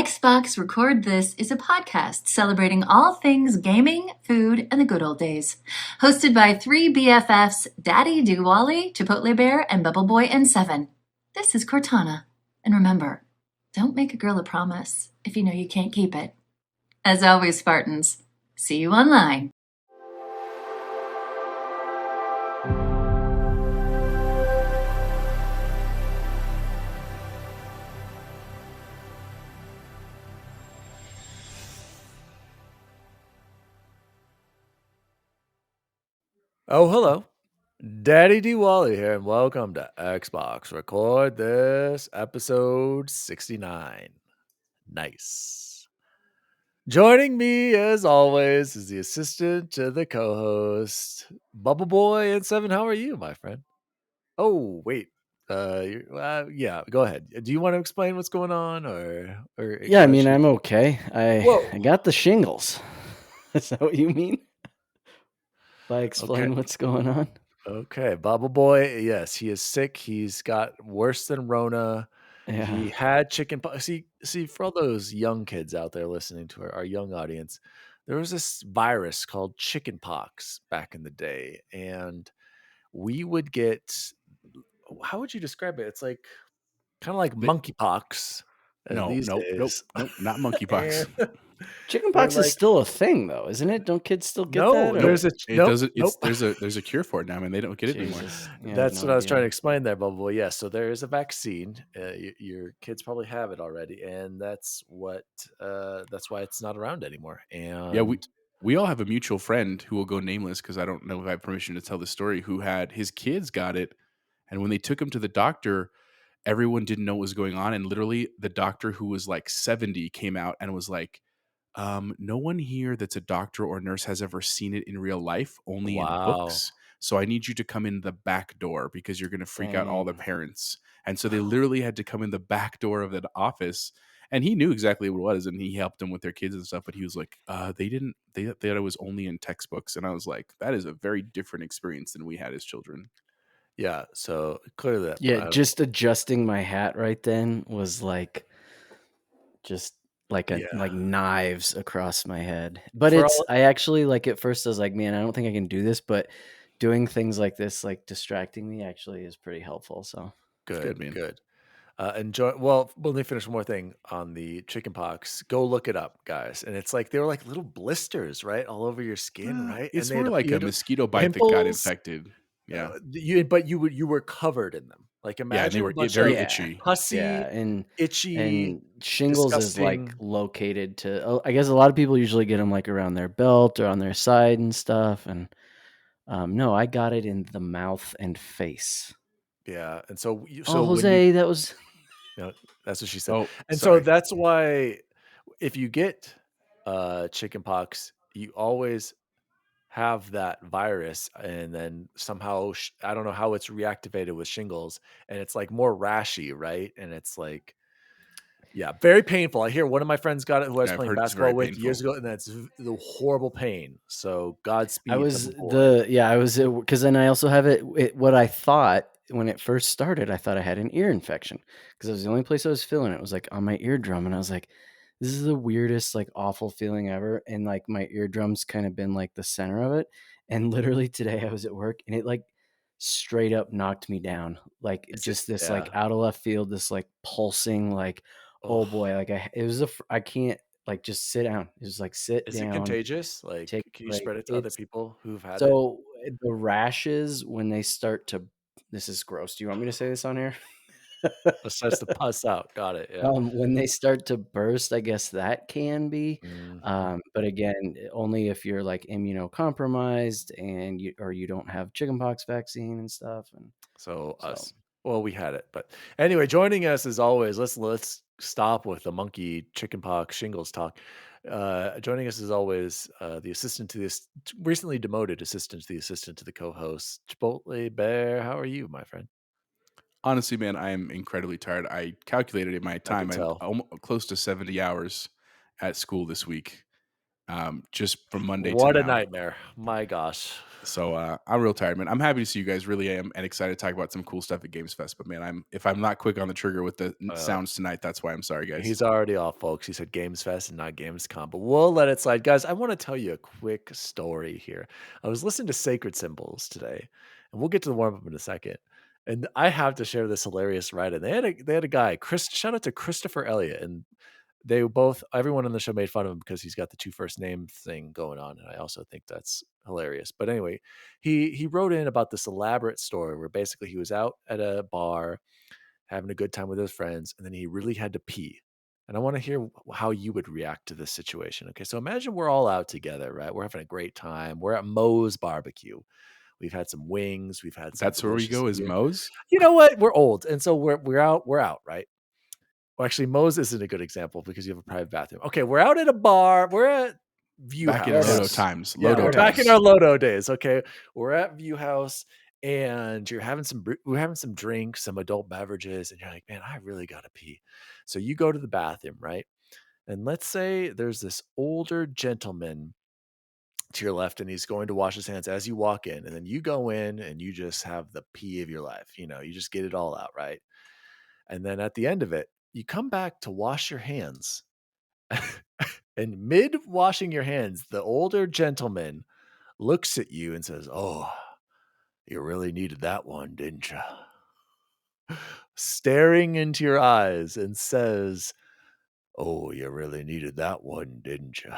Xbox Record This is a podcast celebrating all things gaming, food, and the good old days. Hosted by three BFFs, DaddyDWALLY, Chipotle Bear, and Bubble Boy and Seven. This is Cortana. And remember, don't make a girl a promise if you know you can't keep it. As always, Spartans, see you online. Oh, hello. DaddyDWALLY here, and welcome to Xbox Record This, episode 69. Nice. Joining me, as always, is the assistant to the co-host, Bubble Boy and Seven. How are you, my friend? Oh, wait. Yeah, go ahead. Do you want to explain what's going on, or Yeah, I mean, I'm okay. I got the shingles. Is that what you mean? If I explain what's going on? Okay, Bubble Boy, yes, he is sick. He's got worse than Rona. Yeah. He had chickenpox. See, for all those young kids out there listening to our young audience, there was this virus called chickenpox back in the day, and we would get. How would you describe it? It's like kind of like monkeypox. These days. Nope, not monkeypox. Chickenpox is still a thing, though, isn't it? Don't kids still get that? There's a cure for it now. I mean, they don't get it anymore. Yeah, that's what I was trying to explain there, Bubble Boy. Yes, so there is a vaccine. Your kids probably have it already, and that's why it's not around anymore. And yeah, we all have a mutual friend who will go nameless because I don't know if I have permission to tell the story. Who had his kids got it, and when they took him to the doctor, everyone didn't know what was going on, and literally the doctor, who was like 70, came out and was like, no one here that's a doctor or nurse has ever seen it in real life, only in books. So I need you to come in the back door because you're going to freak out all the parents. And so they literally had to come in the back door of the office. And he knew exactly what it was, and he helped them with their kids and stuff. But he was like, they thought it was only in textbooks. And I was like, that is a very different experience than we had as children. Yeah, so clearly that. Yeah, just adjusting my hat right then was like just like knives across my head. But I actually, like, at first I was like, man, I don't think I can do this, but doing things like this, like distracting me, actually is pretty helpful. So good, man. Good. Enjoy. Well, let me finish one more thing on the chickenpox. Go look it up, guys. And it's like they were like little blisters, right, all over your skin, right? It's more like a mosquito bite that got infected. Yeah, but you were covered in them. Like, imagine they were very itchy, pussy, and itchy, and shingles disgusting. Is like located to. I guess a lot of people usually get them like around their belt or on their side and stuff. And no, I got it in the mouth and face. Yeah, and so Jose, that was. That's what she said. Oh, and sorry. So that's why if you get chickenpox, you always have that virus, and then somehow I don't know how it's reactivated with shingles, and it's like more rashy, right? And it's like, yeah, very painful. I hear one of my friends got it who I was playing basketball with years ago, and that's the horrible pain. So Godspeed. I was because then I also have it. What I thought when it first started, I thought I had an ear infection because it was the only place I was feeling it was like on my eardrum, and I was like, this is the weirdest, like, awful feeling ever. And like my eardrum's kind of been like the center of it. And literally today I was at work and it like straight up knocked me down. Like just this like out of left field, this like pulsing, like, oh boy, like I can't like just sit down. It was like sit down. Is it contagious? Like, can you spread it to other people who've had it? So the rashes, when they start to, this is gross. Do you want me to say this on air? It starts to pus out. Got it. Yeah. When they start to burst, I guess that can be. But again, only if you're like immunocompromised and you don't have chickenpox vaccine and stuff. And so us. Well, we had it, but anyway, joining us as always. Let's stop with the monkey chickenpox shingles talk. Joining us as always, the assistant to this recently demoted assistant to the co-host, Chipotle Bear. How are you, my friend? Honestly, man, I am incredibly tired. I calculated in my time. I'm close to 70 hours at school this week. just from Monday to What a now. nightmare. My gosh. So I'm real tired, man. I'm happy to see you guys. Really am, and excited to talk about some cool stuff at Games Fest. But man, if I'm not quick on the trigger with the sounds tonight, that's why. I'm sorry, guys. He's already off, folks. He said Games Fest and not Gamescom, but we'll let it slide. Guys, I want to tell you a quick story here. I was listening to Sacred Symbols today, and we'll get to the warm up in a second. And I have to share this hilarious write-in. They had a guy, shout out to Christopher Elliott, and everyone on the show made fun of him because he's got the 2 first name thing going on, and I also think that's hilarious. But anyway, he wrote in about this elaborate story where basically he was out at a bar having a good time with his friends, and then he really had to pee. And I want to hear how you would react to this situation. Okay, so imagine we're all out together, right? We're having a great time. We're at Moe's barbecue. We've had some wings. We've had some. That's where we go. Is beer. Moe's? You know what? We're old, and so we're out. We're out, right? Well, actually, Moe's isn't a good example because you have a private bathroom. Okay, we're out at a bar. We're at View back House. in Lodo times. Yeah, we're back in our Lodo days. Okay, we're at View House, and we're having some drinks, some adult beverages, and you're like, man, I really gotta pee. So you go to the bathroom, right? And let's say there's this older gentleman to your left, and he's going to wash his hands as you walk in, and then you go in and you just have the pee of your life. You just get it all out, right? And then at the end of it, you come back to wash your hands. And mid washing your hands, the older gentleman looks at you and says, "Oh, you really needed that one, didn't you?" Staring into your eyes and says, "Oh, you really needed that one, didn't you?"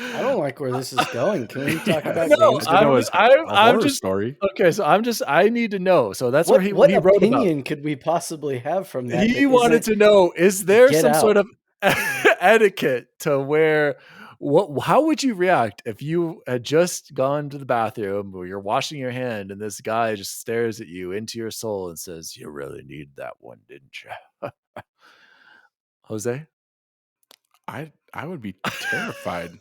I don't like where this is going. Can we talk about No, games? I'm just story. Okay, so I need to know. So that's what where he what wrote about. opinion could we possibly have from that? He wanted to know, is there Get some out. sort of etiquette to where how would you react if you had just gone to the bathroom or you're washing your hand and this guy just stares at you into your soul and says, "You really need that one, didn't you?" Jose? I would be terrified.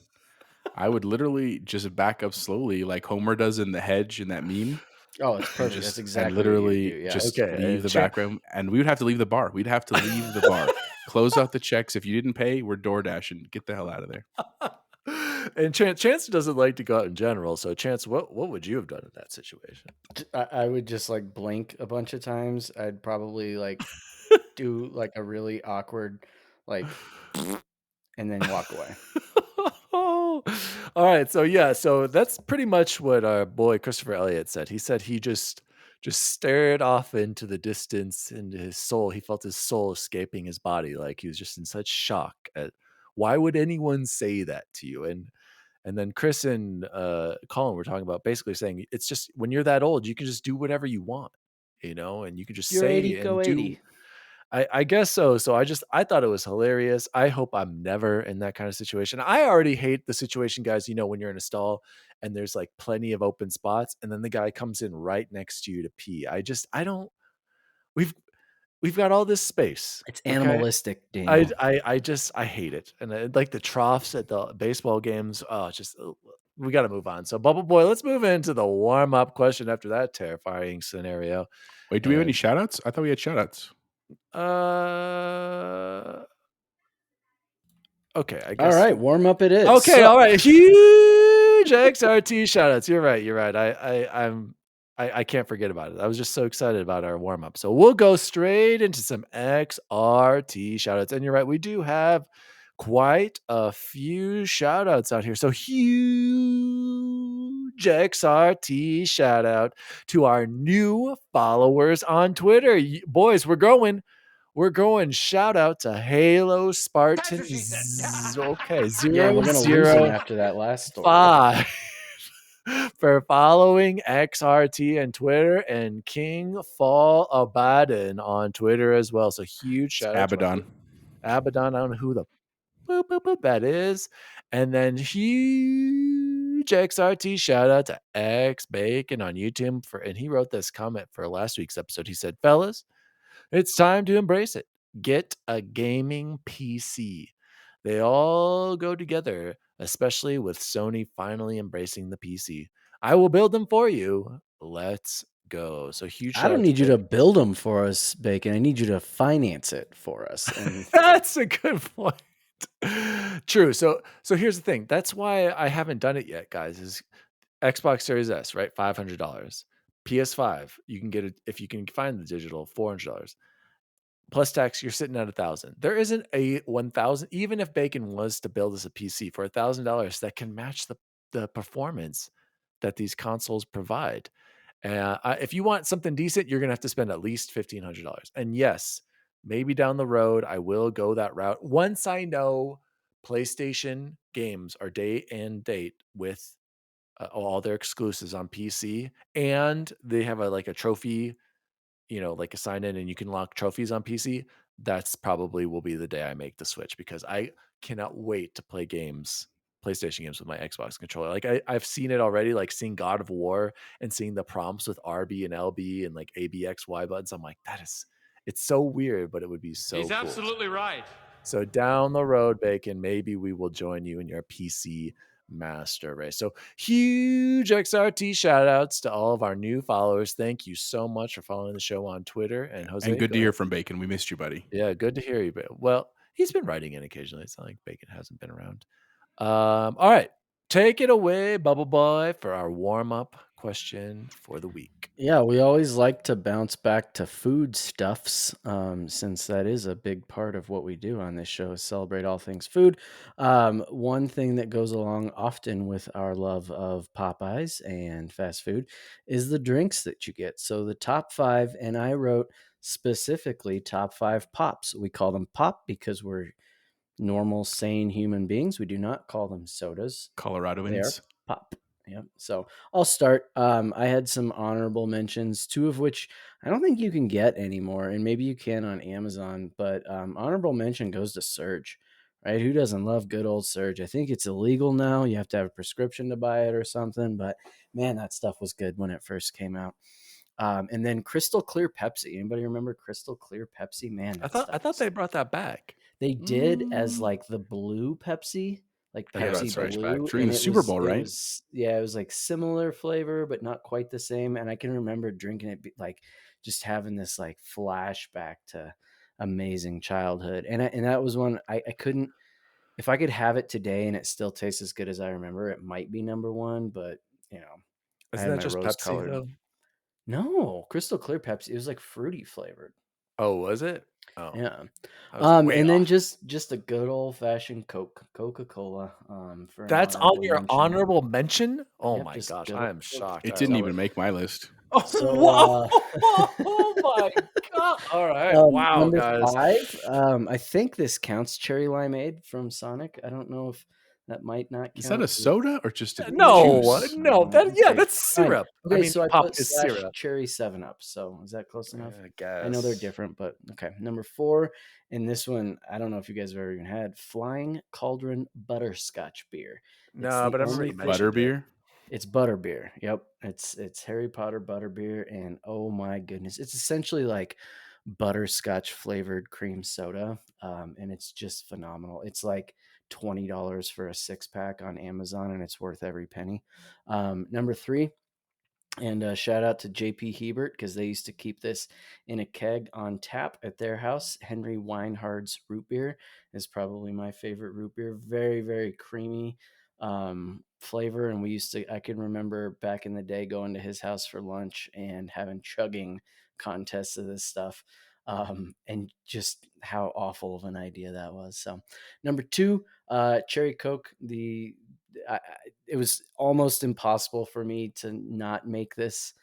I would literally just back up slowly, like Homer does in The Hedge in that meme. Oh, it's perfect. That's exactly and literally what you do, yeah. just Okay, leave the back room, and we would have to leave the bar. We'd have to leave the bar, close out the checks. If you didn't pay, we're door dashing. Get the hell out of there. And Chance doesn't like to go out in general. So Chance, what would you have done in that situation? I would just like blink a bunch of times. I'd probably like do like a really awkward like and then walk away. All right. So that's pretty much what our boy Christopher Elliott said. He said he just stared off into the distance, into his soul. He felt his soul escaping his body. Like he was just in such shock at why would anyone say that to you? And then Chris and Colin were talking about basically saying it's just when you're that old, you can just do whatever you want, and you can just You're say 80, and go do. 80. I guess so. So I thought it was hilarious. I hope I'm never in that kind of situation. I already hate the situation, guys, when you're in a stall and there's like plenty of open spots and then the guy comes in right next to you to pee. I don't, we've got all this space. It's animalistic, Daniel. I hate it. And like the troughs at the baseball games. We got to move on. So Bubble Boy, let's move into the warm up question after that terrifying scenario. Wait, do we have any shout outs? I thought we had shout outs. Okay, I guess. All right, warm up it is. Okay, all right. Huge XRT shoutouts. You're right. I can't forget about it. I was just so excited about our warm up. So we'll go straight into some XRT shoutouts. And you're right, we do have quite a few shoutouts out here. So huge XRT shout out to our new followers on Twitter. Boys, we're going. Shout out to Halo Spartans. Okay, Yeah, we're gonna lose him after that last story. 5 for following XRT on Twitter and King Fall Abaddon on Twitter as well. So huge shout out Abaddon. Abaddon. I don't know who the boop that is. And then huge XRT shout out to X Bacon on YouTube and he wrote this comment for last week's episode. He said, "Fellas, it's time to embrace it. Get a gaming PC. They all go together, especially with Sony finally embracing the PC. I will build them for you. Let's go." So huge shout I don't need you to build them for us, Bacon. I need you to finance it for us. And that's a good point. True. So here's the thing. That's why I haven't done it yet, guys. Is Xbox Series S, right? $500. PS5, you can get it if you can find the digital, $400. Plus tax, you're sitting at $1,000. There isn't a 1,000, even if Bacon was to build us a PC for $1,000 that can match the performance that these consoles provide. If you want something decent, you're gonna have to spend at least $1,500. And yes, maybe down the road I will go that route once I know PlayStation games are day and date with all their exclusives on PC, and they have a trophy, like a sign in, and you can lock trophies on PC. That's probably will be the day I make the switch because I cannot wait to play PlayStation games with my Xbox controller. Like I've seen it already, like seeing God of War and seeing the prompts with RB and LB and like ABXY buttons. I'm like, it's so weird, but it would be so He's cool. absolutely right. So down the road, Bacon, maybe we will join you in your PC master race. So huge XRT shout outs to all of our new followers. Thank you so much for following the show on Twitter. And Jose, And good go to hear ahead. from Bacon. We missed you, buddy. Yeah, good to hear you. Well, he's been writing in occasionally. It's not like Bacon hasn't been around. All right. Take it away, Bubble Boy, for our warm-up question for the week. Yeah, we always like to bounce back to foodstuffs, since that is a big part of what we do on this show is celebrate all things food. One thing that goes along often with our love of Popeyes and fast food is the drinks that you get. So the top 5, and I wrote specifically top 5 pops. We call them pop because we're normal, sane human beings. We do not call them sodas. They are Coloradoans. pop. Yep. So I'll start. I had some honorable mentions, 2 of which I don't think you can get anymore, and maybe you can on Amazon. But honorable mention goes to Surge, right? Who doesn't love good old Surge? I think it's illegal now. You have to have a prescription to buy it or something. But man, that stuff was good when it first came out. And then Crystal Clear Pepsi. Anybody remember Crystal Clear Pepsi? Man, I thought they brought that back. they did as like the blue Pepsi, like I heard about Pepsi Surge Blue, back. During the Super Bowl, it right? was it was like similar flavor, but not quite the same. And I can remember drinking it, like just having this like flashback to amazing childhood. And that was one I couldn't. If I could have it today and it still tastes as good as I remember, it might be number one. But I Isn't had that my just Pepsi rose-colored. though? No, Crystal Clear Pepsi. It was like fruity flavored. Oh, was it? Oh, Yeah. I was way And then off. just a good old fashioned Coca-Cola. For an That's on honorable your mention. honorable mention? Oh Yep, my just gosh, good I old am shocked. It I didn't love even make my list. Oh, So, oh my god! All right, wow, number guys. 5. I think this counts. Cherry Limeade from Sonic. I don't know if that might not count. Is that a soda or just a No, juice? no, Okay, that's fine. syrup. Okay, I mean, so I pop put is slash syrup. cherry 7-Up. So is that close enough? I guess. I know they're different, but okay. Number 4, and this one, I don't know if you guys have ever even had Flying Cauldron Butterscotch beer. No, but I remember you mentioned it. Butterbeer. It's butterbeer. Yep. It's Harry Potter butterbeer, and oh my goodness. It's essentially like butterscotch flavored cream soda. And it's just phenomenal. It's like $20 for a 6-pack on Amazon, and it's worth every penny. Number 3, and shout out to JP Hebert because they used to keep this in a keg on tap at their house. Henry Weinhard's root beer is probably my favorite root beer. Very, very creamy flavor. And I can remember back in the day going to his house for lunch and having chugging contests of this stuff. And just how awful of an idea that was. So number 2, Cherry Coke, it was almost impossible for me to not make this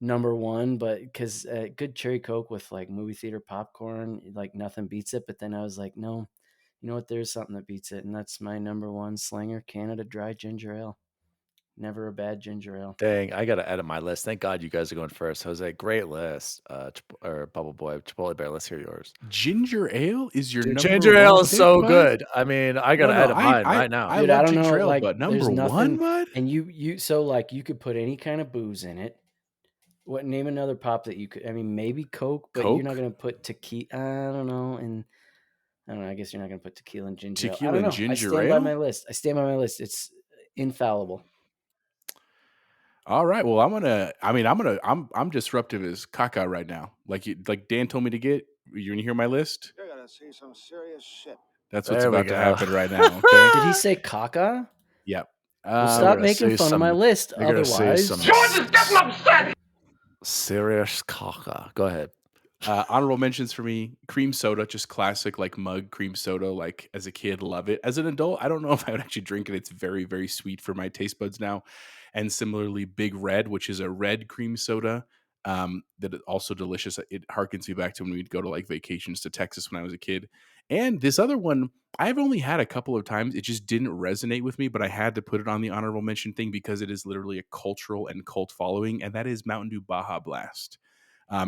number 1, but because good Cherry Coke with like movie theater popcorn, like nothing beats it. But then I was like, no, you know what? There's something that beats it, and that's my number 1, Slanger Canada Dry Ginger Ale. Never a bad ginger ale. Dang, I gotta edit my list. Thank God you guys are going first, Jose. Great list, or Bubble Boy, Chipotle Bear. Let's hear yours. Ginger ale is your number Ginger 1 ale is pick, so bud? good. I mean, I gotta edit mine right now. I Dude, love I don't ginger know, ale, like, but there's number 1, nothing- bud. And so like you could put any kind of booze in it. What, name another pop that you could? I mean, maybe Coke, but you're not Coke? gonna put tequila. I don't know, and I don't know. I guess you're not gonna put tequila and ginger ale. I Tequila don't and know. ginger I stand by ale? my list. It's infallible. All right. Well, I'm disruptive as caca right now. Like Dan told me to get. You're gonna hear my list. You're gonna see some serious shit. That's what's There we about to go. happen right now. Okay. Did he say caca? Yep. Well, we're stop gonna making say fun of my some- list. You're gonna say Otherwise, some serious caca. Go ahead. Honorable mentions for me: cream soda, just classic like mug cream soda. Like as a kid, love it. As an adult, I don't know if I would actually drink it. It's very, very sweet for my taste buds now. And similarly, Big Red, which is a red cream soda, that is also delicious. It harkens me back to when we'd go to like vacations to Texas when I was a kid. And this other one, I've only had a couple of times. It just didn't resonate with me, but I had to put it on the honorable mention thing because it is literally a cultural and cult following, and that is Mountain Dew Baja Blast.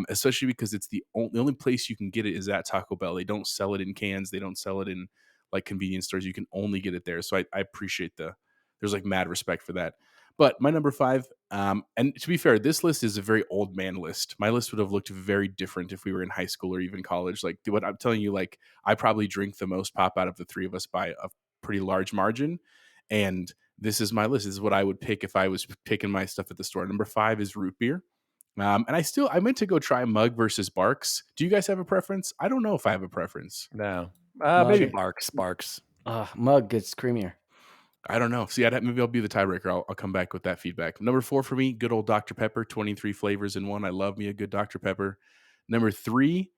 Especially because it's the only place you can get it is at Taco Bell. They don't sell it in cans. They don't sell it in like convenience stores. You can only get it there. So I appreciate there's like mad respect for that. But my number 5, and to be fair, this list is a very old man list. My list would have looked very different if we were in high school or even college. Like what I'm telling you, like I probably drink the most pop out of the three of us by a pretty large margin. And this is my list. This is what I would pick if I was picking my stuff at the store. Number 5 is root beer. And I meant to go try Mug versus Barks. Do you guys have a preference? I don't know if I have a preference. No. Mug. Maybe Barks. Mug gets creamier. I don't know. See, maybe I'll be the tiebreaker. I'll come back with that feedback. Number 4 for me, good old Dr. Pepper, 23 flavors in one. I love me a good Dr. Pepper. Number 3,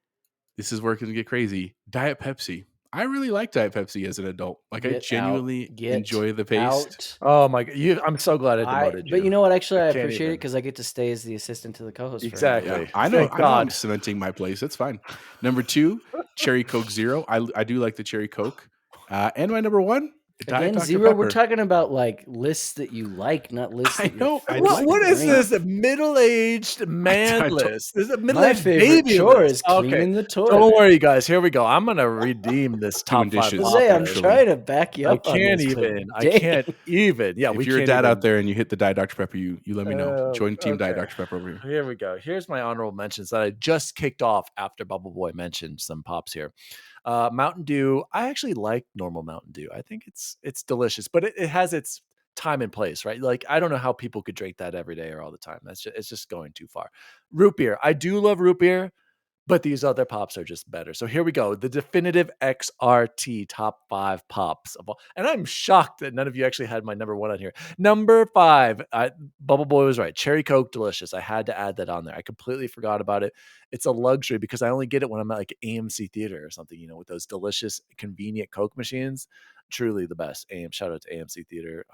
this is where it's going to get crazy, Diet Pepsi. I really like Diet Pepsi as an adult. Like I genuinely enjoy the taste. Oh my god! I'm so glad I demoted you. But you know what? Actually, I can't appreciate it even. because I get to stay as the assistant to the co-host. Exactly. For Yeah, I know. Thank I know I'm God. cementing my place. That's fine. Number 2, Cherry Coke Zero. I do like the Cherry Coke. And my number 1, Diet Again, Dr. Zero. Pepper. We're talking about like lists that you like, not lists I that know, you're I forced like to What is drink. this? A middle-aged man I don't- list? This is a My middle-aged favorite baby chore list. is cleaning the toilet. Don't worry, guys. Here we go. I'm gonna redeem this top Doing 5 dishes. pop Jose, I'm list. actually. trying to back you I up on can't this. but even. I dang. can't even. Yeah, if we you're a can't dad even. out there and you hit the Diet Dr. Pepper, you let me know. Join Team Diet okay. Dr. Pepper over here. Here we go. Here's my honorable mentions that I just kicked off after Bubble Boy mentioned some pops here. Mountain Dew. I actually like normal Mountain Dew. I think it's delicious, but it has its time and place, right? Like I don't know how people could drink that every day or all the time. It's just going too far. Root beer. I do love root beer, but these other pops are just better. So here we go. The definitive XRT top 5 pops of all. And I'm shocked that none of you actually had my number 1 on here. Number 5, Bubble Boy was right. Cherry Coke, delicious. I had to add that on there. I completely forgot about it. It's a luxury because I only get it when I'm at like AMC Theater or something, with those delicious, convenient Coke machines. Truly the best. Shout out to AMC Theater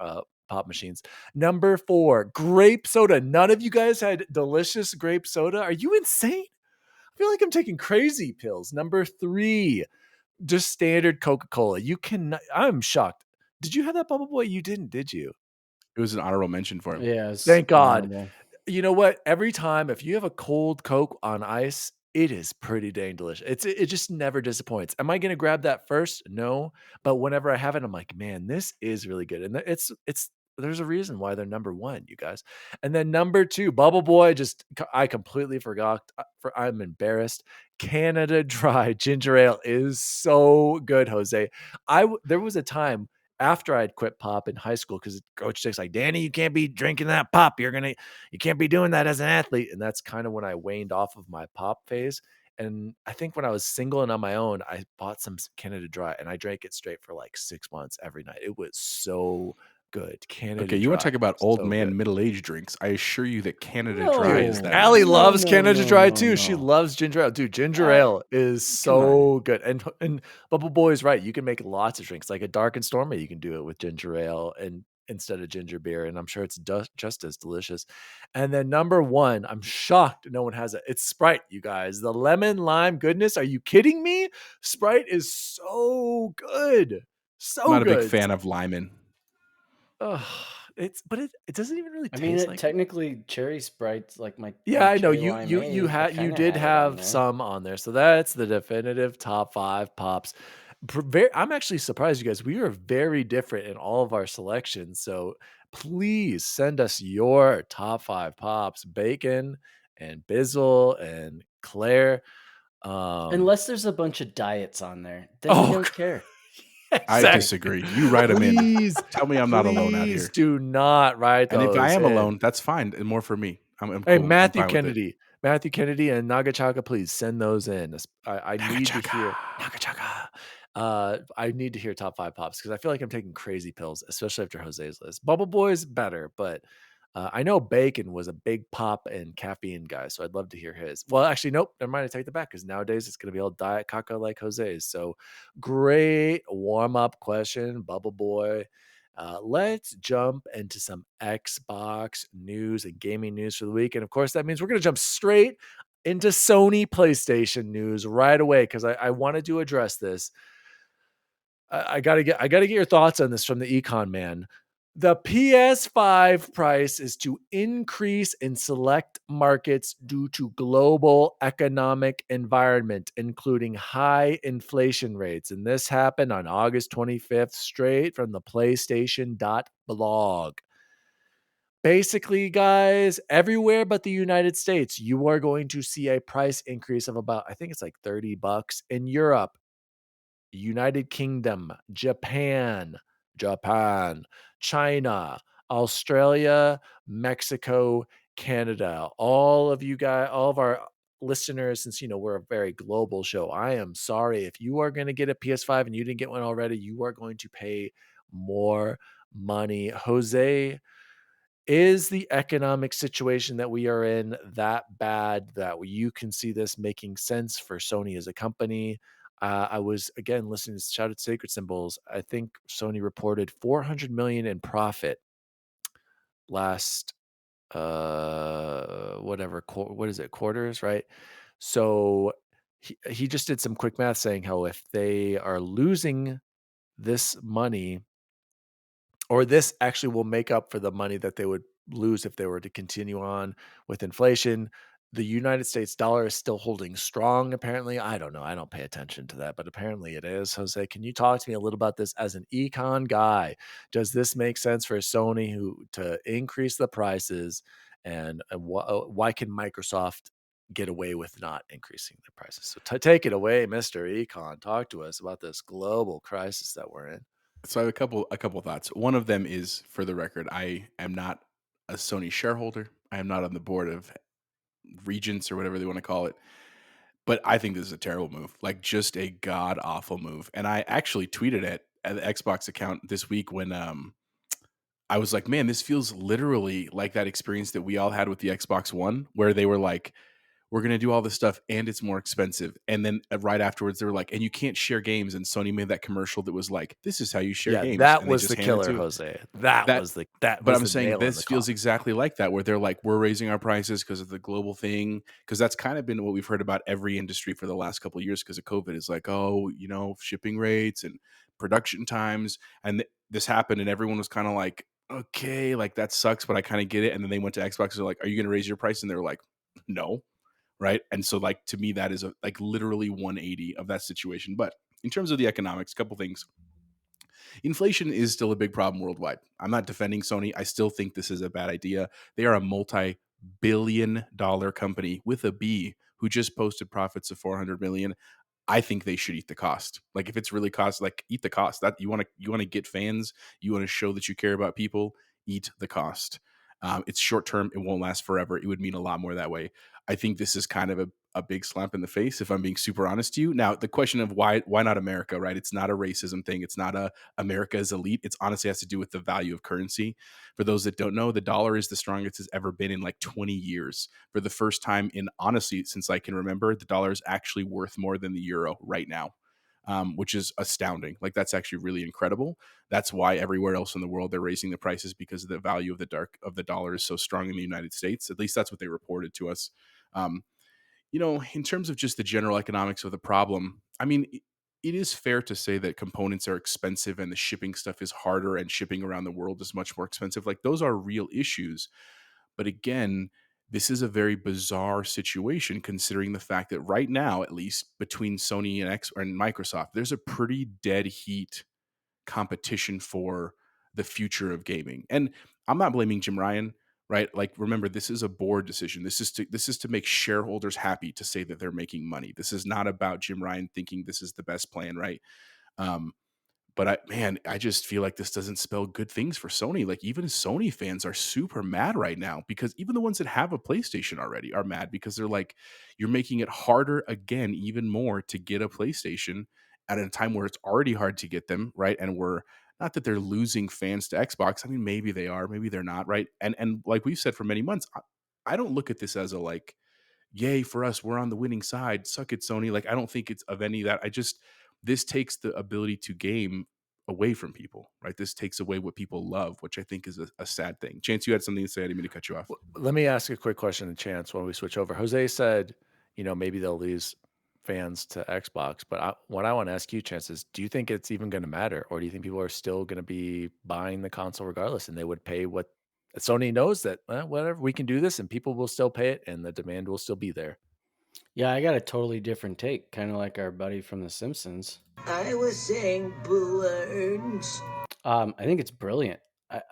pop machines. Number 4, grape soda. None of you guys had delicious grape soda. Are you insane? I feel like I'm taking crazy pills. Number 3, just standard Coca-Cola. I'm shocked. Did you have that, Bubble Boy? You didn't, did you? It was an honorable mention for him. Yeah. Thank God. honorable. You know what? Every time, if you have a cold Coke on ice, it is pretty dang delicious. It just never disappoints. Am I going to grab that first? No. But whenever I have it, I'm like, man, this is really good. And there's a reason why they're number 1, you guys. And then number 2, Bubble Boy, I completely forgot. I'm embarrassed. Canada Dry Ginger Ale is so good, Jose. There was a time after I'd quit pop in high school because Coach Dick's like, Danny, you can't be drinking that pop. You can't be doing that as an athlete. And that's kind of when I waned off of my pop phase. And I think when I was single and on my own, I bought some Canada Dry and I drank it straight for like 6 months every night. It was so good. Canada Okay, you want to Dry, talk about old so man good. middle-aged drinks? I assure you that Canada No. Dry is that. Allie No, loves no, Canada no, Dry no, too. She no. loves ginger ale. Dude, ginger ale is so good. And Bubble Boy is right. You can make lots of drinks. Like a dark and stormy, you can do it with ginger ale and instead of ginger beer. And I'm sure it's just as delicious. And then number 1, I'm shocked no one has it. It's Sprite, you guys. The lemon lime goodness. Are you kidding me? Sprite is so good. So I'm not good. a big fan of Lyman. Ugh, it doesn't even really I taste mean, like technically, cherry Sprite's like my. Yeah, my I know cherry you limeade. I you kinda did had it on have there. some on there, so that's the definitive top 5 pops. I'm actually surprised, you guys. We are very different in all of our selections, so please send us your top 5 pops. Bacon and Bizzle and Claire. Unless there's a bunch of diets on there, then we don't care. I Exactly. disagree. You write them in. Please, Tell me I'm not alone out please here. do not write And those if I am in. alone, that's fine. And more for me. I'm Hey, cool. Matthew I'm fine with it. Kennedy and Nagachaka, please send those in. I need to hear Nagachaka. Nagachaka. I need to hear top 5 pops because I feel like I'm taking crazy pills, especially after Jose's list. Bubble Boy's better, but I know Bacon was a big pop and caffeine guy, so I'd love to hear his. Well, actually, nope, never mind. I take that back because nowadays it's going to be all Diet Caca like Jose's. So great warm up question, Bubble Boy. Let's jump into some Xbox news and gaming news for the week. And of course, that means we're going to jump straight into Sony PlayStation news right away because I wanted to address this. I gotta get your thoughts on this from the Econ Man. The PS5 price is to increase in select markets due to global economic environment, including high inflation rates. And this happened on August 25th, straight from the PlayStation.blog. Basically, guys, everywhere but the United States, you are going to see a price increase of about, I think it's like $30 in Europe, United Kingdom, Japan, China, Australia, Mexico, Canada. All of you guys, all of our listeners, since we're a very global show, I am sorry if you are going to get a PS5 and you didn't get one already, you are going to pay more money. Jose, is the economic situation that we are in that bad that you can see this making sense for Sony as a company? I was again listening to Shouted Sacred Symbols. I think Sony reported 400 million in profit last what is it, quarters, right? So he just did some quick math saying how if they are losing this money, or this actually will make up for the money that they would lose if they were to continue on with inflation. The United States dollar is still holding strong, apparently. I don't know. I don't pay attention to that, but apparently it is. Jose, can you talk to me a little about this as an econ guy? Does this make sense for Sony to increase the prices? And why can Microsoft get away with not increasing the prices? So take it away, Mr. Econ. Talk to us about this global crisis that we're in. So I have a couple thoughts. One of them is, for the record, I am not a Sony shareholder. I am not on the board of Regents or whatever they want to call it. But I think this is a terrible move, like just a god awful move. And I actually tweeted at the Xbox account this week when I was like, man, this feels literally like that experience that we all had with the Xbox One, where they were like, we're going to do all this stuff and it's more expensive. And then right afterwards, they were like, and you can't share games. And Sony made that commercial that was like, this is how you share games. That and was the killer, Jose. But I'm saying this feels exactly like that, where they're like, we're raising our prices because of the global thing. Because that's kind of been what we've heard about every industry for the last couple of years because of COVID. Is like, oh, shipping rates and production times. And this happened and everyone was kind of like, okay, like that sucks, but I kind of get it. And then they went to Xbox and they're like, are you going to raise your price? And they were like, no. Right. And so like, to me, that is literally 180 of that situation. But in terms of the economics, a couple things. Inflation is still a big problem worldwide. I'm not defending Sony. I still think this is a bad idea. They are a multi-billion-dollar company with a B who just posted profits of 400 million. I think they should eat the cost. Like if it's really cost, like eat the cost. That you want to get fans, you want to show that you care about people, eat the cost. It's short term. It won't last forever. It would mean a lot more that way. I think this is kind of a big slap in the face, if I'm being super honest to you. Now, the question of why not America, right? It's not a racism thing. It's not America is elite. It's honestly has to do with the value of currency. For those that don't know, the dollar is the strongest it's ever been in like 20 years. For the first time in, honestly, since I can remember, the dollar is actually worth more than the euro right now. Which is astounding. Like that's actually really incredible. That's why everywhere else in the world they're raising the prices, because the value of the dollar is so strong in the United States. At least that's what they reported to us. In terms of just the general economics of the problem, I mean, it is fair to say that components are expensive and the shipping stuff is harder and shipping around the world is much more expensive. Like those are real issues. But again, this is a very bizarre situation considering the fact that right now, at least between Sony and Microsoft, there's a pretty dead heat competition for the future of gaming. And I'm not blaming Jim Ryan, right? Like remember, this is a board decision. This is to make shareholders happy to say that they're making money. This is not about Jim Ryan thinking this is the best plan, right? But I just feel like this doesn't spell good things for Sony. Like even Sony fans are super mad right now because even the ones that have a PlayStation already are mad because they're like, you're making it harder again, even more to get a PlayStation. at a time where it's already hard to get them, right? And we're not that they're losing fans to Xbox. I mean, maybe they are, maybe they're not, right? And like we've said for many months, I don't look at this as a like, yay for us, we're on the winning side. Suck it, Sony. Like, I don't think it's of any of that. This takes the ability to game away from people, right? This takes away what people love, which I think is a sad thing. Chance, you had something to say. I didn't mean to cut you off. Let me ask a quick question to Chance when we switch over. Jose said, maybe they'll lose fans to Xbox, but what I want to ask you, Chance, is do you think it's even going to matter, or do you think people are still going to be buying the console regardless, and they would pay what Sony knows that whatever, we can do this, and people will still pay it, and the demand will still be there? Yeah, I got a totally different take, kind of like our buddy from The Simpsons. I was saying balloons. I think it's brilliant.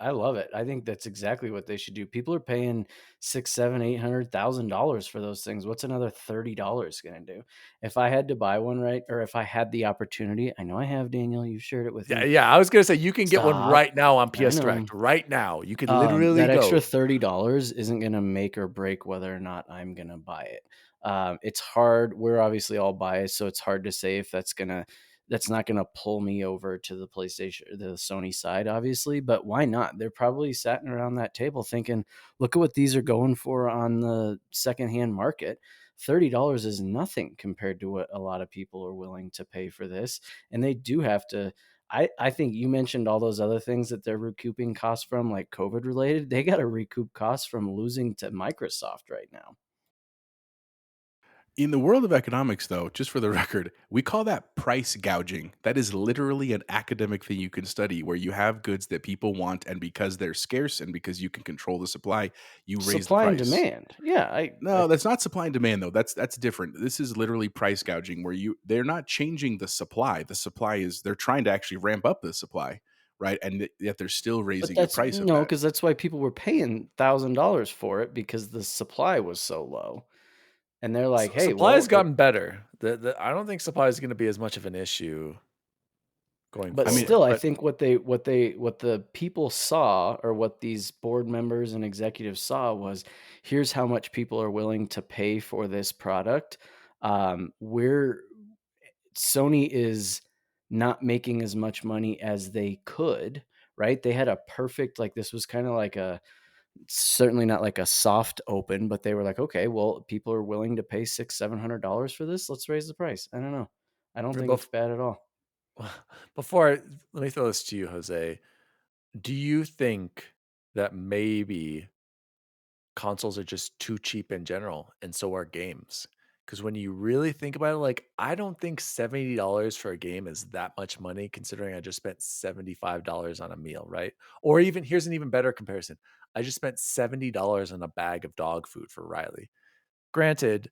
I love it. I think that's exactly what they should do. People are paying $600,000, $700,000, $800,000 for those things. What's another $30 going to do? If I had to buy one, right, or if I had the opportunity, I know I have, Daniel. You've shared it with me. Yeah. I was gonna say you can get one right now on PS I know. Direct. Right now, you could literally that go. extra $30 isn't going to make or break whether or not I'm going to buy it. It's hard. We're obviously all biased, so it's hard to say if that's not going to pull me over to the PlayStation, the Sony side, obviously, but why not? They're probably sitting around that table thinking, look at what these are going for on the secondhand market. $30 is nothing compared to what a lot of people are willing to pay for this. And they do have to, I think you mentioned all those other things that they're recouping costs from, like COVID related. They got to recoup costs from losing to Microsoft right now. In the world of economics, though, just for the record, we call that price gouging. That is literally an academic thing you can study where you have goods that people want, and because they're scarce and because you can control the supply, you raise Supply the and price. demand. Yeah. No, that's not supply and demand, though. That's different. This is literally price gouging where they're not changing the supply. The supply is, they're trying to actually ramp up the supply, right? And yet they're still raising the price of that. No, because that's why people were paying $1,000 for it, because the supply was so low. And they're like, hey, supply has gotten better. I don't think supply is going to be as much of an issue going but forward. Still, I think what the people saw, or what these board members and executives saw, was here's how much people are willing to pay for this product. Sony is not making as much money as they could, right? They had a perfect, like, this was kind of like certainly not like a soft open, but they were like, okay, well, people are willing to pay $600-$700 for this. Let's raise the price. I don't know. I don't think it's bad at all. Let me throw this to you, Jose. Do you think that maybe consoles are just too cheap in general, and so are games? Because when you really think about it, like, I don't think $70 for a game is that much money, considering I just spent $75 on a meal, right? Or even, here's an even better comparison. I just spent $70 on a bag of dog food for Riley. Granted,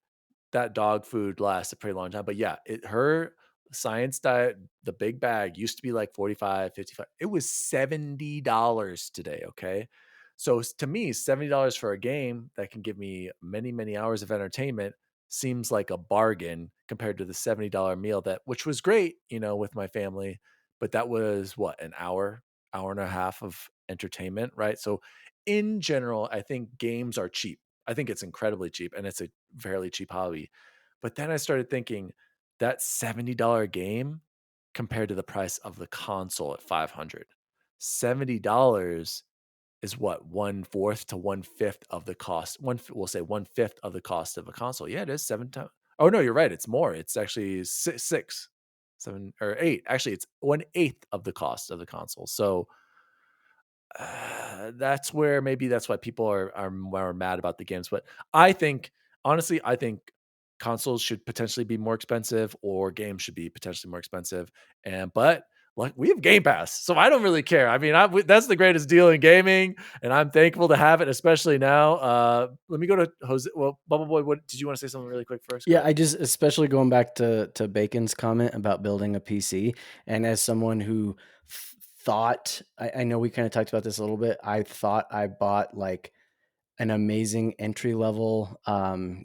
that dog food lasts a pretty long time, but yeah, her science diet, the big bag, used to be like $45, $55. It was $70 today, okay? So to me, $70 for a game that can give me many, many hours of entertainment seems like a bargain compared to the $70 meal which was great, with my family, but that was what, an hour and a half of entertainment, right? So in general, I think games are cheap. I think it's incredibly cheap, and it's a fairly cheap hobby. But then I started thinking that $70 game compared to the price of the console at $500. $70 is what, 1/4 to 1/5 of the cost. We'll say 1/5 of the cost of a console. Yeah, it is 7 times. Oh no, you're right. It's more. It's actually 6, 7, or 8. Actually, it's 1/8 of the cost of the console. So that's why people are more mad about the games. But honestly, I think consoles should potentially be more expensive, or games should be potentially more expensive. But like, we have Game Pass, so I don't really care. I mean, that's the greatest deal in gaming, and I'm thankful to have it, especially now. Let me go to Jose. Well, Bubble Boy, what did you want to say something really quick first? Yeah, especially going back to Bacon's comment about building a PC, and as someone who thought, I know we kind of talked about this a little bit. I thought I bought like an amazing entry level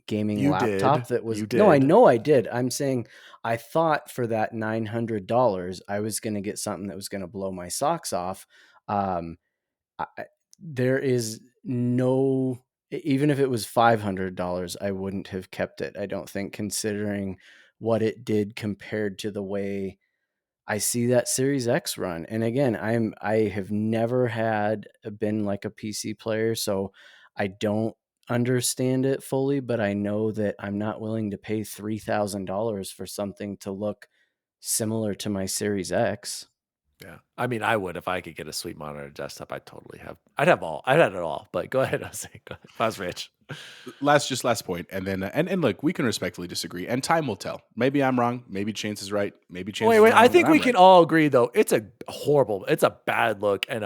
gaming laptop that was no, I know I did. I'm saying I thought for that $900 I was going to get something that was going to blow my socks off. There is no, even if it was $500, I wouldn't have kept it. I don't think, considering what it did compared to the way I see that Series X run. And again, I have never been like a PC player, so I don't understand it fully, but I know that I'm not willing to pay $3,000 for something to look similar to my Series X. Yeah. I mean, I would if I could get a sweet monitor desktop. I'd have it all. But go ahead, Jose. Go ahead. If I was rich. Last point, and then and look, we can respectfully disagree, and time will tell. Maybe I'm wrong. Maybe Chance is right. Maybe Chance is wrong. I think and we I'm can right. all agree though. It's a bad look and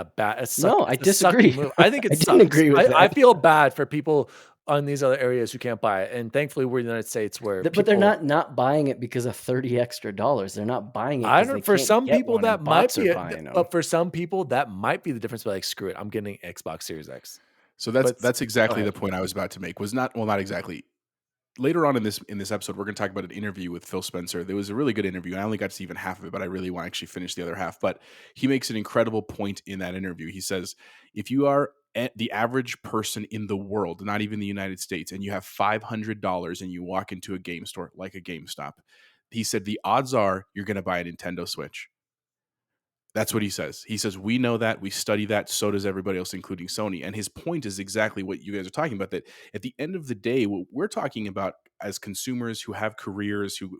No, I disagree. Move. I think it I sucks. didn't agree with I that. feel bad for people on these other areas who can't buy it, and thankfully we're in the United States where But they're not buying it because of $30 extra. They're not buying it because they for can't some get people one, that and might bots be, are buying them. but for some people that might be the difference. But like, screw it, I'm getting Xbox Series X. So that's exactly the point I was about to make. Not exactly. Later on in this episode, we're going to talk about an interview with Phil Spencer. There was a really good interview. I only got to see even half of it, but I really want to actually finish the other half. But he makes an incredible point in that interview. He says, if you are the average person in the world, not even the United States, and you have $500 and you walk into a game store like a GameStop, he said the odds are you're going to buy a Nintendo Switch. That's what he says. He says, we know that, we study that, so does everybody else, including Sony. And his point is exactly what you guys are talking about, that at the end of the day, what we're talking about as consumers who have careers, who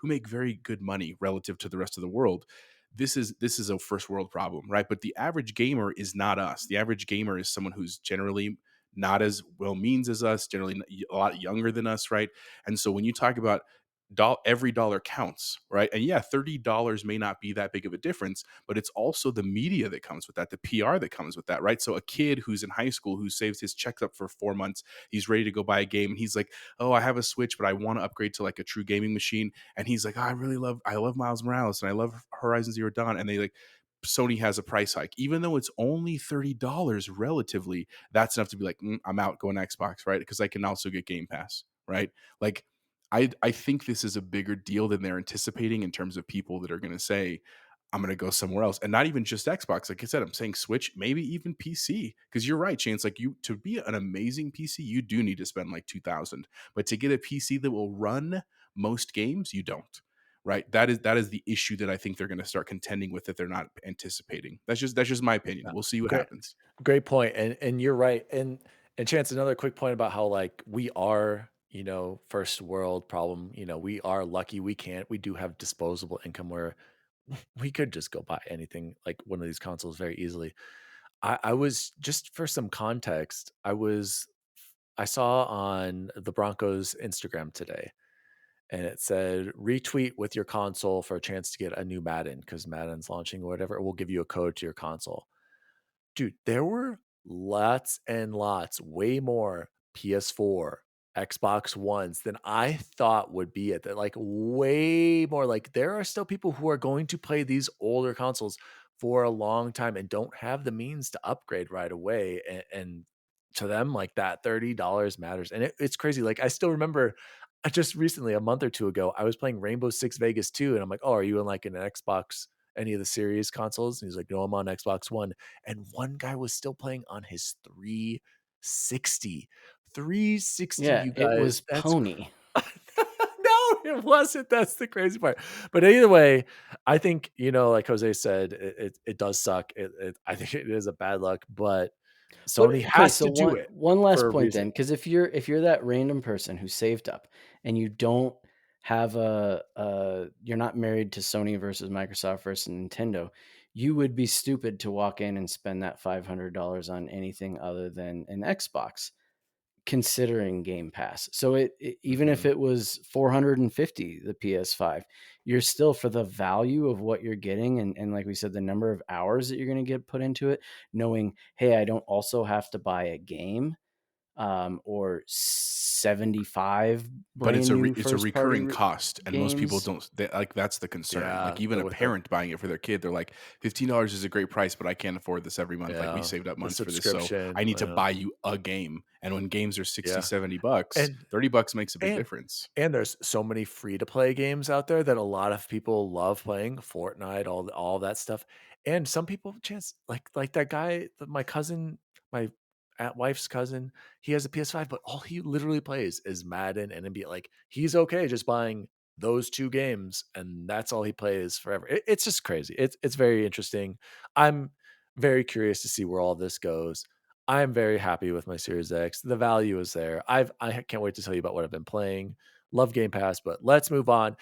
make very good money relative to the rest of the world, this is a first world problem, right? But the average gamer is not us. The average gamer is someone who's generally not as well means as us, generally a lot younger than us, right? And so when you talk about every dollar counts, right? And yeah, $30 may not be that big of a difference, but it's also the media that comes with that, the PR that comes with that, right? So a kid who's in high school who saves his checks up for 4 months, he's ready to go buy a game, and he's like, oh, I have a Switch, but I want to upgrade to like a true gaming machine. And he's like, oh, I love Miles Morales and I love Horizon Zero Dawn. And they like, Sony has a price hike, even though it's only $30 relatively. That's enough to be like, I'm out, going to Xbox, right? Because I can also get Game Pass, right? Like, I think this is a bigger deal than they're anticipating in terms of people that are going to say, I'm going to go somewhere else. And not even just Xbox. Like I said, I'm saying Switch, maybe even PC. Because you're right, Chance. Like, to be an amazing PC, you do need to spend like $2,000. But to get a PC that will run most games, you don't. Right? That is the issue that I think they're going to start contending with, that they're not anticipating. That's just my opinion. We'll see what happens. Great point. And you're right. And Chance, another quick point about how like we are, first world problem. We are lucky we do have disposable income where we could just go buy anything like one of these consoles very easily. I was, just for some context, I saw on the Broncos Instagram today, and it said retweet with your console for a chance to get a new Madden, because Madden's launching or whatever. It will give you a code to your console. Dude, there were lots and lots, way more PS4, Xbox Ones than I thought would be at that. Like, way more. Like, there are still people who are going to play these older consoles for a long time and don't have the means to upgrade right away. And to them, like, that $30 matters. And it's crazy. Like, I still remember just recently, a month or two ago, I was playing Rainbow Six Vegas 2, and I'm like, oh, are you in like an Xbox, any of the series consoles? And he's like, no, I'm on Xbox One. And one guy was still playing on his 360. 360, Yeah, you guys. it was That's pony. no, it wasn't. That's the crazy part. But either way, I think, like Jose said, it does suck. I think it is a bad luck, but Sony has to do it. One last for a point reason. then, because if you're that random person who saved up and you don't have you're not married to Sony versus Microsoft versus Nintendo, you would be stupid to walk in and spend that $500 on anything other than an Xbox, considering Game Pass. So even if it was $450, the PS5, you're still, for the value of what you're getting, and like we said, the number of hours that you're going to get put into it, knowing, hey, I don't also have to buy a game, or 75 But it's brand new a recurring cost, and most people games. don't. Like, that's the concern. Yeah, like, even a parent buying it for their kid, they're like, $15 is a great price, but I can't afford this every month. Like, we saved up months for this, so I need to buy you a game. And when games are 60, $70, and $30 makes a big difference. And there's so many free to play games out there that a lot of people love playing. Fortnite, all that stuff. And some people, Chance, like that guy, my cousin, my wife's cousin, he has a PS5, but all he literally plays is Madden and NBA. Like, he's okay just buying those 2 games, and that's all he plays forever. It's just crazy. It's very interesting. I'm very curious to see where all this goes. I'm very happy with my Series X. The value is there. I can't wait to tell you about what I've been playing. Love Game Pass, but let's move on.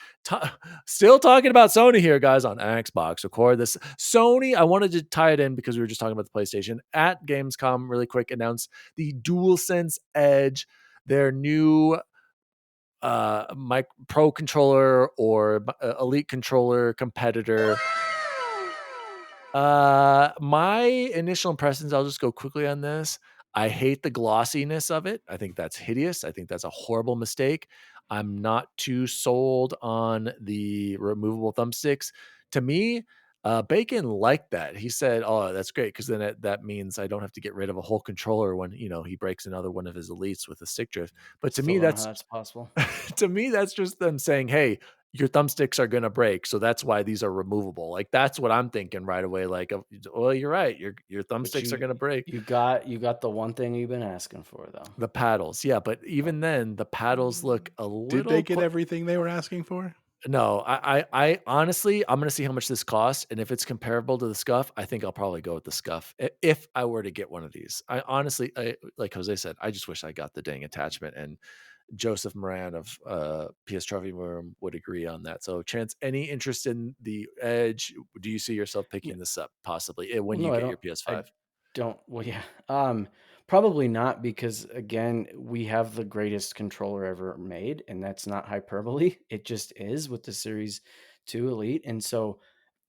Still talking about Sony here, guys, on Xbox. Record this. Sony, I wanted to tie it in because we were just talking about the PlayStation. At Gamescom, really quick, announced the DualSense Edge, their new pro controller or elite controller competitor. My initial impressions, I'll just go quickly on this. I hate the glossiness of it. I think that's hideous. I think that's a horrible mistake. I'm not too sold on the removable thumbsticks. To me, Bacon liked that. He said, "Oh, that's great because then that means I don't have to get rid of a whole controller when he breaks another one of his elites with a stick drift." But to Still me, don't know that's how that's possible. to me, that's just them saying, "Hey, your thumbsticks are gonna break, so that's why these are removable." Like that's what I'm thinking right away. Like, well, you're right. Your But thumbsticks are gonna break. you got the one thing you've been asking for, though. The paddles, yeah, but even then, the paddles look a Did they little. get everything they were asking for? No, I honestly, I'm gonna see how much this costs, and if it's comparable to the Scuff, I think I'll probably go with the Scuff if I were to get one of these. I honestly, like Jose said, I just wish I got the dang attachment, and Joseph Moran of PS Trophy Room would agree on that. So, Chance, any interest in the Edge? Do you see yourself Yeah. picking this up possibly when Well, you no, I get don't. your I PS5? don't. Well, yeah. Probably not because again, we have the greatest controller ever made, and that's not hyperbole. It just is with the Series 2 Elite, and so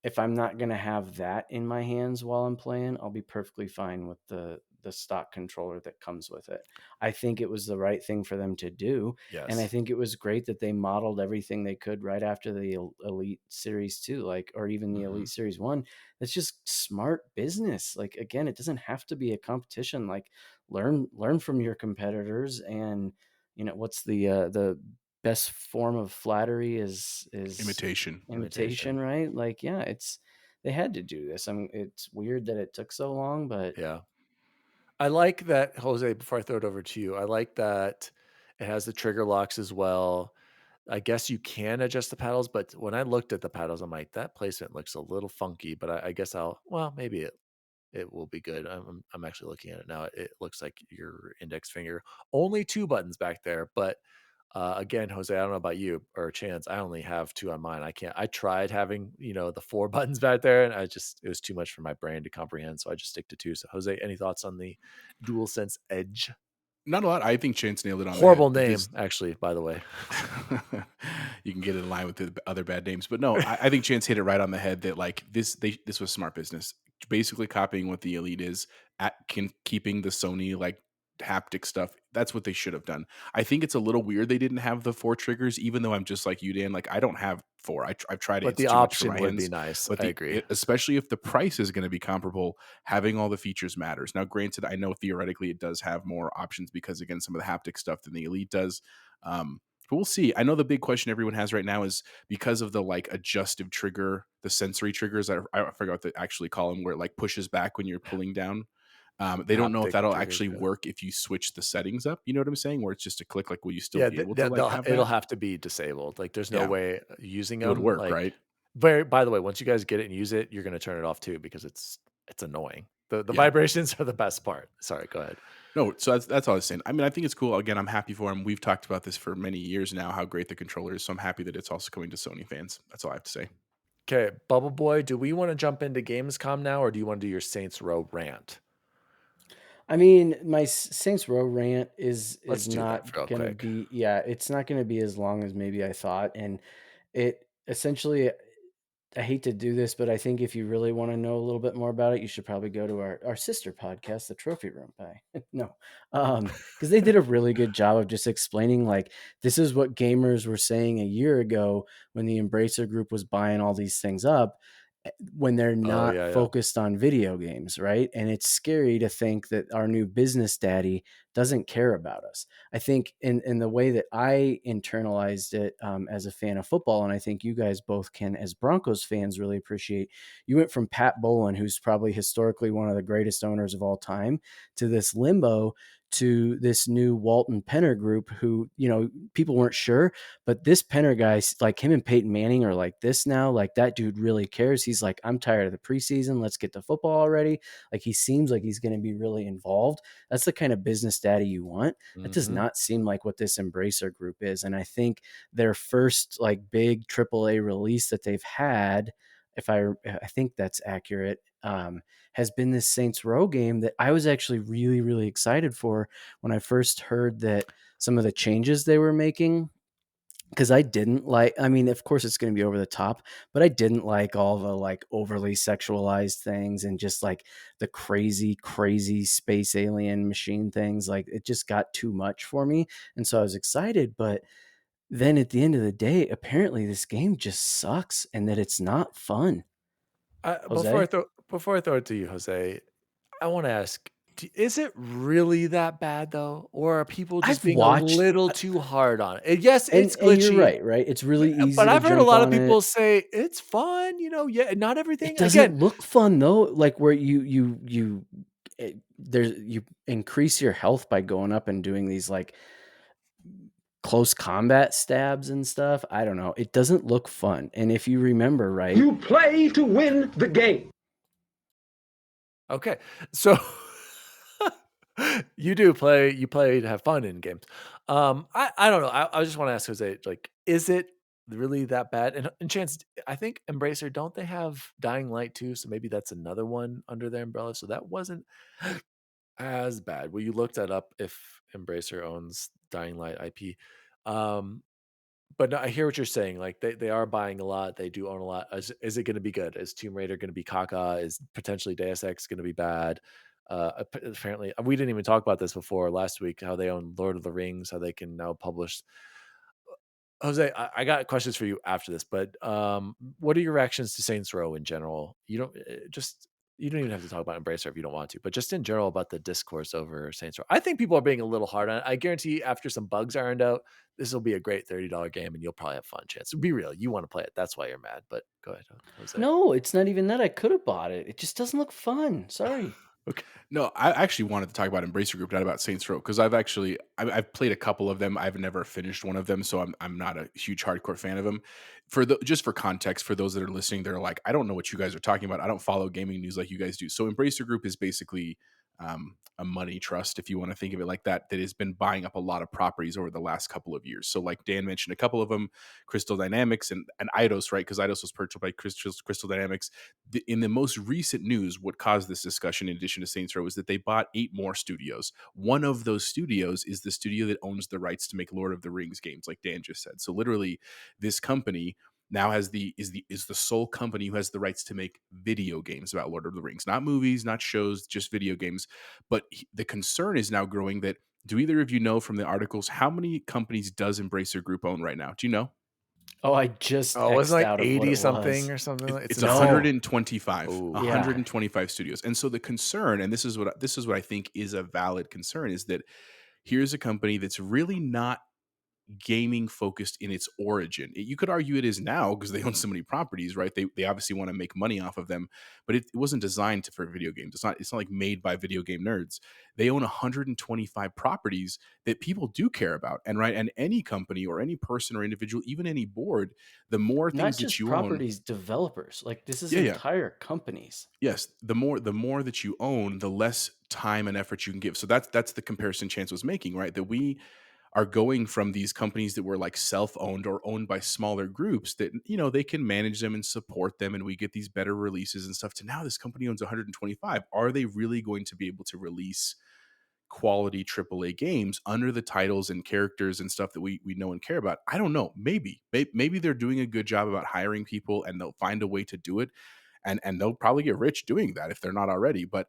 if I'm not gonna have that in my hands while I'm playing, I'll be perfectly fine with the stock controller that comes with it. I think it was the right thing for them to do, and I Yes. think it was great that they modeled everything they could right after the Elite Series 2, like or even the Mhm. Elite Series 1. That's just smart business. Like again, it doesn't have to be a competition. Like learn from your competitors, and what's the best form of flattery is Imitation. imitation, right? Like, yeah, they had to do this. It's weird that it took so long, but Yeah. I like that, Jose, before I throw it over to you, I like that it has the trigger locks as well. I guess you can adjust the paddles, but when I looked at the paddles, I'm like, that placement looks a little funky, but I guess maybe it will be good. I'm actually looking at it now. It looks like your index finger, only 2 buttons back there, but again, Jose, I don't know about you or Chance. I only have 2 on mine. I can't. I tried having the 4 buttons back there, and it was too much for my brain to comprehend. So I just stick to 2. So Jose, any thoughts on the DualSense Edge? Not a lot. I think Chance nailed it on the Horrible head name, because actually. By the way, you can get it in line with the other bad names. But no, I think Chance hit it right on the head that like this was smart business. Basically copying what the Elite is keeping the Sony like haptic stuff. That's what they should have done. I think it's a little weird they didn't have the 4 triggers, even though I'm just like you, Dan. Like I don't have 4. I've tried it. but It's the too much for option my would be hands. nice. But I agree. especially if the price is going to be comparable, having all the features matters. Now, granted, I know theoretically it does have more options because again, some of the haptic stuff than the Elite does. But we'll see. I know the big question everyone has right now is because of the like adjustive trigger, the sensory triggers. I forgot what they actually call them, where it like pushes back when you're pulling down. They don't know if Haptic that'll triggers, actually yeah. work if you switch the settings up. You know what I'm saying? Where it's just a click. Like, will you still Yeah, be able to like have it'll that? have to be disabled. Like, there's no Yeah, way using it would them. work, Like, right? by the way, once you guys get it and use it, you're gonna turn it off too because it's annoying. The Yeah. vibrations are the best part. Sorry, go ahead. No, so that's all I was saying. I mean, I think it's cool. Again, I'm happy for him. We've talked about this for many years now, how great the controller is. So I'm happy that it's also coming to Sony fans. That's all I have to say. Okay, Bubble Boy, do we want to jump into Gamescom now, or do you want to do your Saints Row rant? I mean, my Saints Row rant is Let's do that not real gonna quick. be, yeah, it's not gonna be as long as maybe I thought, and it essentially, I hate to do this, but I think if you really want to know a little bit more about it, you should probably go to our sister podcast, the Trophy Room. By no, because they did a really good job of just explaining like this is what gamers were saying a year ago when the Embracer Group was buying all these things up, when they're Oh not yeah, yeah. focused on video games, right? And it's scary to think that our new business daddy doesn't care about us. I think in the way that I internalized it as a fan of football, and I think you guys both can, as Broncos fans, really appreciate, you went from Pat Bowlen, who's probably historically one of the greatest owners of all time, to this limbo to this new Walton Penner group who, people weren't sure, but this Penner guy, like him and Peyton Manning are like this now. Like that dude really cares. He's like, I'm tired of the preseason. Let's get to football already. Like he seems like he's going to be really involved. That's the kind of business daddy you want. That does not seem like what this Embracer group is. And I think their first like big AAA release that they've had, if I think that's accurate, has been this Saints Row game that I was actually really, really excited for when I first heard that some of the changes they were making. Because I didn't like, I mean, of course it's going to be over the top, but I didn't like all the like overly sexualized things and just like the crazy, crazy space alien machine things. Like it just got too much for me. And so I was excited, but then at the end of the day, apparently this game just sucks and that it's not fun. Before I Jose? throw it to you, Jose, I want to ask: is it really that bad though, or are people just I've being watched, a little too hard on it? Yes, and it's and you're glitchy, right? It's really but easy to I've heard a jump lot of on it. people say it's fun. Yeah, not It everything. doesn't Again, look fun though. Like where you increase your health by going up and doing these like close combat stabs and stuff. I don't know. It doesn't look fun. And if you remember right, You play to win the game. okay, so you play to have fun in games. I don't know. I just want to ask Jose, like, is it really that bad? And Chance, I think Embracer, don't they have Dying Light too? So maybe that's another one under their umbrella. So that wasn't as bad. Well, you looked that up if Embracer owns Dying Light IP. But no, I hear what you're saying. Like they are buying a lot. They do own a lot. Is it going to be good? Is Tomb Raider going to be caca? Is potentially Deus Ex going to be bad? Apparently, we didn't even talk about this before last week. How they own Lord of the Rings. How they can now publish. Jose, I got questions for you after this. But what are your reactions to Saints Row in general? You don't even have to talk about Embracer if you don't want to, but just in general about the discourse over Saints Row. I think people are being a little hard on it. I guarantee after some bugs are ironed out, this will be a great $30 game and you'll probably have fun. Chance. Be real. You want to play it. That's why you're mad. But go ahead, Jose. no, it's not even that. I could have bought it. It just doesn't look fun. Sorry. Okay. No, I actually wanted to talk about Embracer Group, not about Saints Row, because I've played a couple of them. I've never finished one of them, so I'm not a huge hardcore fan of them. Just for context, for those that are listening, they're like, I don't know what you guys are talking about. I don't follow gaming news like you guys do. So Embracer Group is basically a money trust, if you want to think of it like that, that has been buying up a lot of properties over the last couple of years. So like Dan mentioned a couple of them, Crystal Dynamics and Eidos, right? Because Eidos was purchased by Crystal Dynamics. In the most recent news, what caused this discussion in addition to Saints Row is that they bought 8 more studios. One of those studios is the studio that owns the rights to make Lord of the Rings games, like Dan just said. So literally this company now is the sole company who has the rights to make video games about Lord of the Rings, not movies, not shows, just video games. But the concern is now growing that, do either of you know from the articles, how many companies does Embracer Group own right now? Do you know? Oh, I just Oh, it was X'd like out of what 80 it something was. or something. It's No. 125. Ooh. 125 studios. And so the concern, and this is what I think is a valid concern, is that here's a company that's really not gaming focused in its origin. You could argue it is now because they own so many properties, right? They obviously want to make money off of them, but it wasn't designed for video games. It's not like made by video game nerds. They own 125 properties that people do care about. And right, and any company or any person or individual, even any board, the more Not things just that you properties, developers. Like this is Yeah. entire companies. Yes, the more that you own, the less time and effort you can give. So that's the comparison Chance was making, right? That we are going from these companies that were like self-owned or owned by smaller groups that, they can manage them and support them, and we get these better releases and stuff, to now this company owns 125. Are they really going to be able to release quality AAA games under the titles and characters and stuff that we know and care about? I don't know. Maybe they're doing a good job about hiring people, and they'll find a way to do it. And they'll probably get rich doing that if they're not already. But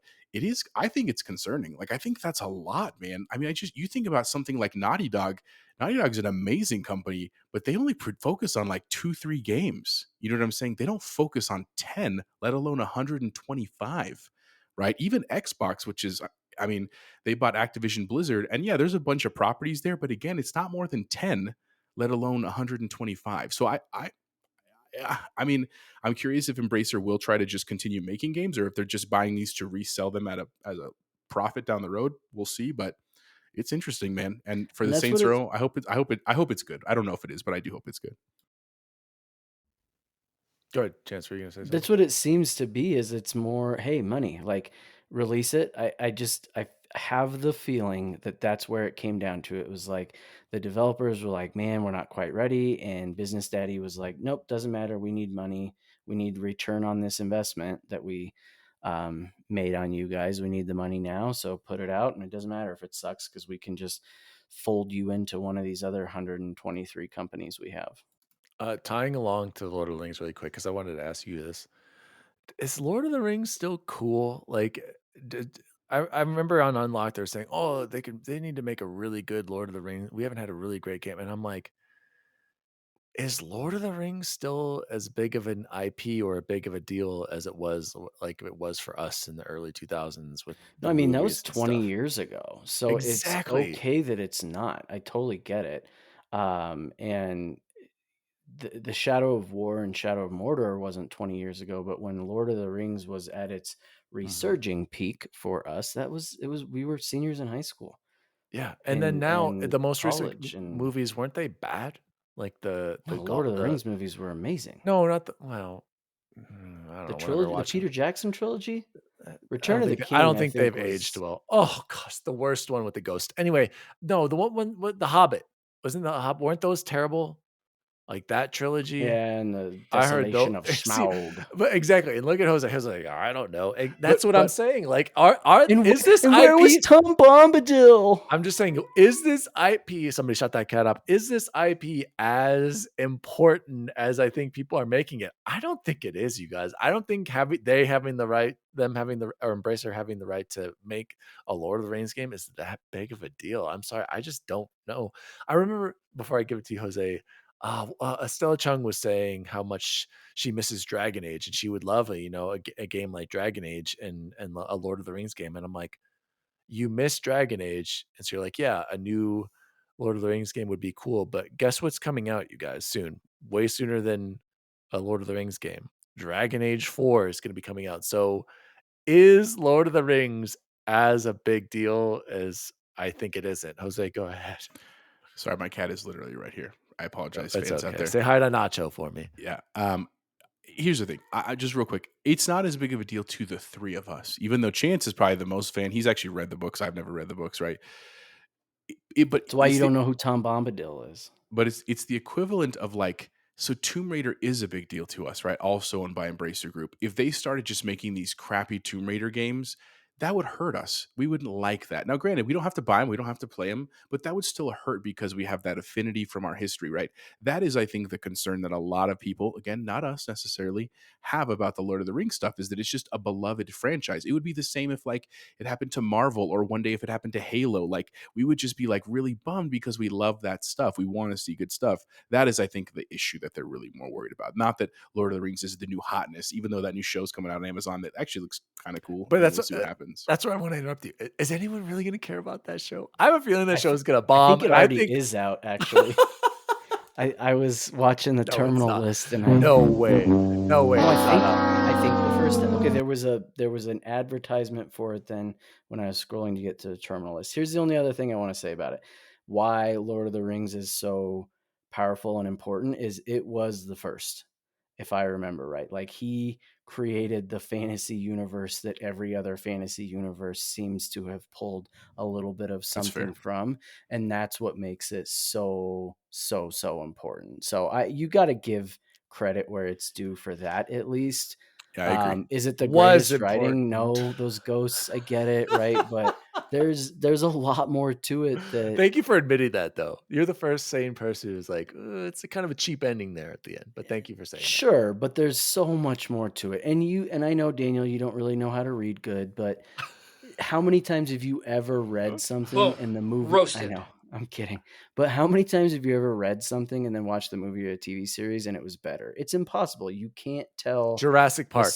I think it's concerning. Like, I think that's a lot, man. I mean, you think about something like Naughty Dog. Naughty Dog's an amazing company, but they only focus on like 2-3 games. You know what I'm saying? They don't focus on 10, let alone 125, right? Even Xbox, which is, I mean, they bought Activision Blizzard, and yeah, there's a bunch of properties there, but again, it's not more than 10, let alone 125. So I mean, I'm curious if Embracer will try to just continue making games, or if they're just buying these to resell them as a profit down the road. We'll see. But it's interesting, man. And for And the that's Saints what it's Row, I hope it's good. I don't know if it is, but I do hope it's good. Go ahead, Chance. Were you gonna say something? That's what it seems to be. Is it's more, hey, money, like release it. I have the feeling that that's where it came down to. It was like the developers were like, man, we're not quite ready, and Business Daddy was like, nope, doesn't matter. We need money. We need return on this investment that we made on you guys. We need the money now, so put it out, and it doesn't matter if it sucks because we can just fold you into one of these other 123 companies we have. Tying along to Lord of the Rings really quick, because I wanted to ask you this. Is Lord of the Rings still cool? Like, I remember on Unlocked they were saying, oh, they need to make a really good Lord of the Rings. We haven't had a really great game. And I'm like, is Lord of the Rings still as big of an IP or a big of a deal as it was for us in the early 2000s with No, the I mean, that was movies and 20 stuff? years ago. So it's Exactly. okay that it's not. I totally get it. And the Shadow of War and Shadow of Mordor wasn't 20 years ago, but when Lord of the Rings was at its resurging peak for us, we were seniors in high school Yeah. And then now and the most recent college, and movies, weren't they bad? Like no, Lord of the Rings movies were amazing. no, not the, well, I don't The know. Whenever trilogy, the watching, Peter Jackson trilogy, I Return of the I don't King, I think think they've aged was well. Oh gosh, the worst one with the ghost. Anyway, no, the one with the Hobbit, wasn't the Hobbit? Weren't those terrible? Like that trilogy. and the I heard Desolation though. of See, Smaug. but exactly. And look at Jose. Jose like, I don't know. That's But what I'm saying. Like, is this And where was IP? Tom Bombadil? I'm just saying, is this IP? Somebody shut that cat up. Is this IP as important as I think people are making it? I don't think it is, you guys. I don't think or Embracer having the right to make a Lord of the Rings game is that big of a deal. I'm sorry, I just don't know. I remember before I give it to you, Jose. Estella Chung was saying how much she misses Dragon Age, and she would love a game like Dragon Age and a Lord of the Rings game. And I'm like, you miss Dragon Age, and so you're like, yeah, a new Lord of the Rings game would be cool. But guess what's coming out, you guys, soon? Way sooner than a Lord of the Rings game. Dragon Age 4 is going to be coming out. So is Lord of the Rings as a big deal as I think it isn't? Jose, go ahead. sorry, my cat is literally right here. I apologize, It's fans out okay. there. Say hi to Nacho for me. Yeah. Here's the thing. I just real quick. It's not as big of a deal to the three of us, even though Chance is probably the most fan. He's actually read the books. I've never read the books, right? But That's why it's you don't know who Tom Bombadil is. but it's the equivalent of like, so Tomb Raider is a big deal to us, right? Also owned by Embracer Group. If they started just making these crappy Tomb Raider games, that would hurt us. We wouldn't like that. Now, granted, we don't have to buy them, we don't have to play them, but that would still hurt because we have that affinity from our history, right? That is, I think, the concern that a lot of people, again, not us necessarily, have about the Lord of the Rings stuff is that it's just a beloved franchise. It would be the same if like it happened to Marvel, or one day if it happened to Halo. Like we would just be like really bummed because we love that stuff. We want to see good stuff. That is, I think, the issue that they're really more worried about. Not that Lord of the Rings is the new hotness, even though that new show's coming out on Amazon that actually looks kind of cool. But We'll see what happens. That's where I want to interrupt you. Is anyone really going to care about that show? I have a feeling that show is going to I bomb. think it already is out, actually. I was watching the terminal list, and no way. No way. No, It's not out. I think the first. Okay, there was an advertisement for it. Then when I was scrolling to get to the terminal list, here's the only other thing I want to say about it. Why Lord of the Rings is so powerful and important is it was the first, if I remember right. Like he created the fantasy universe that every other fantasy universe seems to have pulled a little bit of something from, and that's what makes it so important. So you got to give credit where it's due for that, at least. Yeah, I agree. Is it the Was greatest writing? important. No, those ghosts, I get it, right? But there's a lot more to it. That Thank you for admitting that, though. You're the first sane person who's like, it's a kind of a cheap ending there at the end. But thank you for saying that. Sure, but there's so much more to it. And I know, Daniel, you don't really know how to read good, but how many times have you ever read something in the movie? Roasted. I know, I'm kidding. But how many times have you ever read something and then watched the movie or a TV series and it was better? It's impossible. You can't tell. Jurassic Park.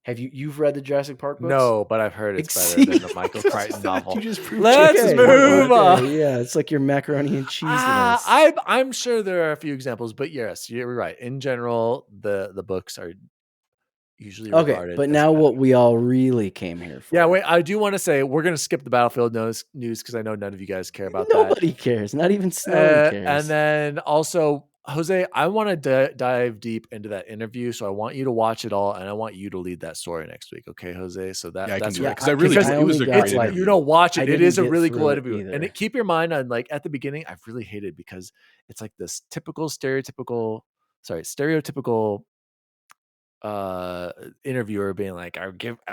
Have you've read the Jurassic Park books? No, but I've heard it's better than the Michael Crichton novel. You just proved Let's move on. Yeah, it's like your macaroni and cheese list. I'm sure there are a few examples, but yes, you're right. In general, the books are usually Okay, regarded but as now better. what we all really came here for. Yeah, wait, I do want to say we're going to skip the Battlefield news because I know none of you guys care about that. Nobody cares. Not even Snowy cares. And then also, Jose, I want to dive deep into that interview, so I want you to watch it all, and I want you to lead that story next week, okay, Jose? So Yeah, I can that's do right. that because I really because I it was only a got, great like, interview. Watch I it. It didn't is a get really through cool it interview, and either. keep your mind on, like, at the beginning, I really hated because it's like this stereotypical interviewer being like,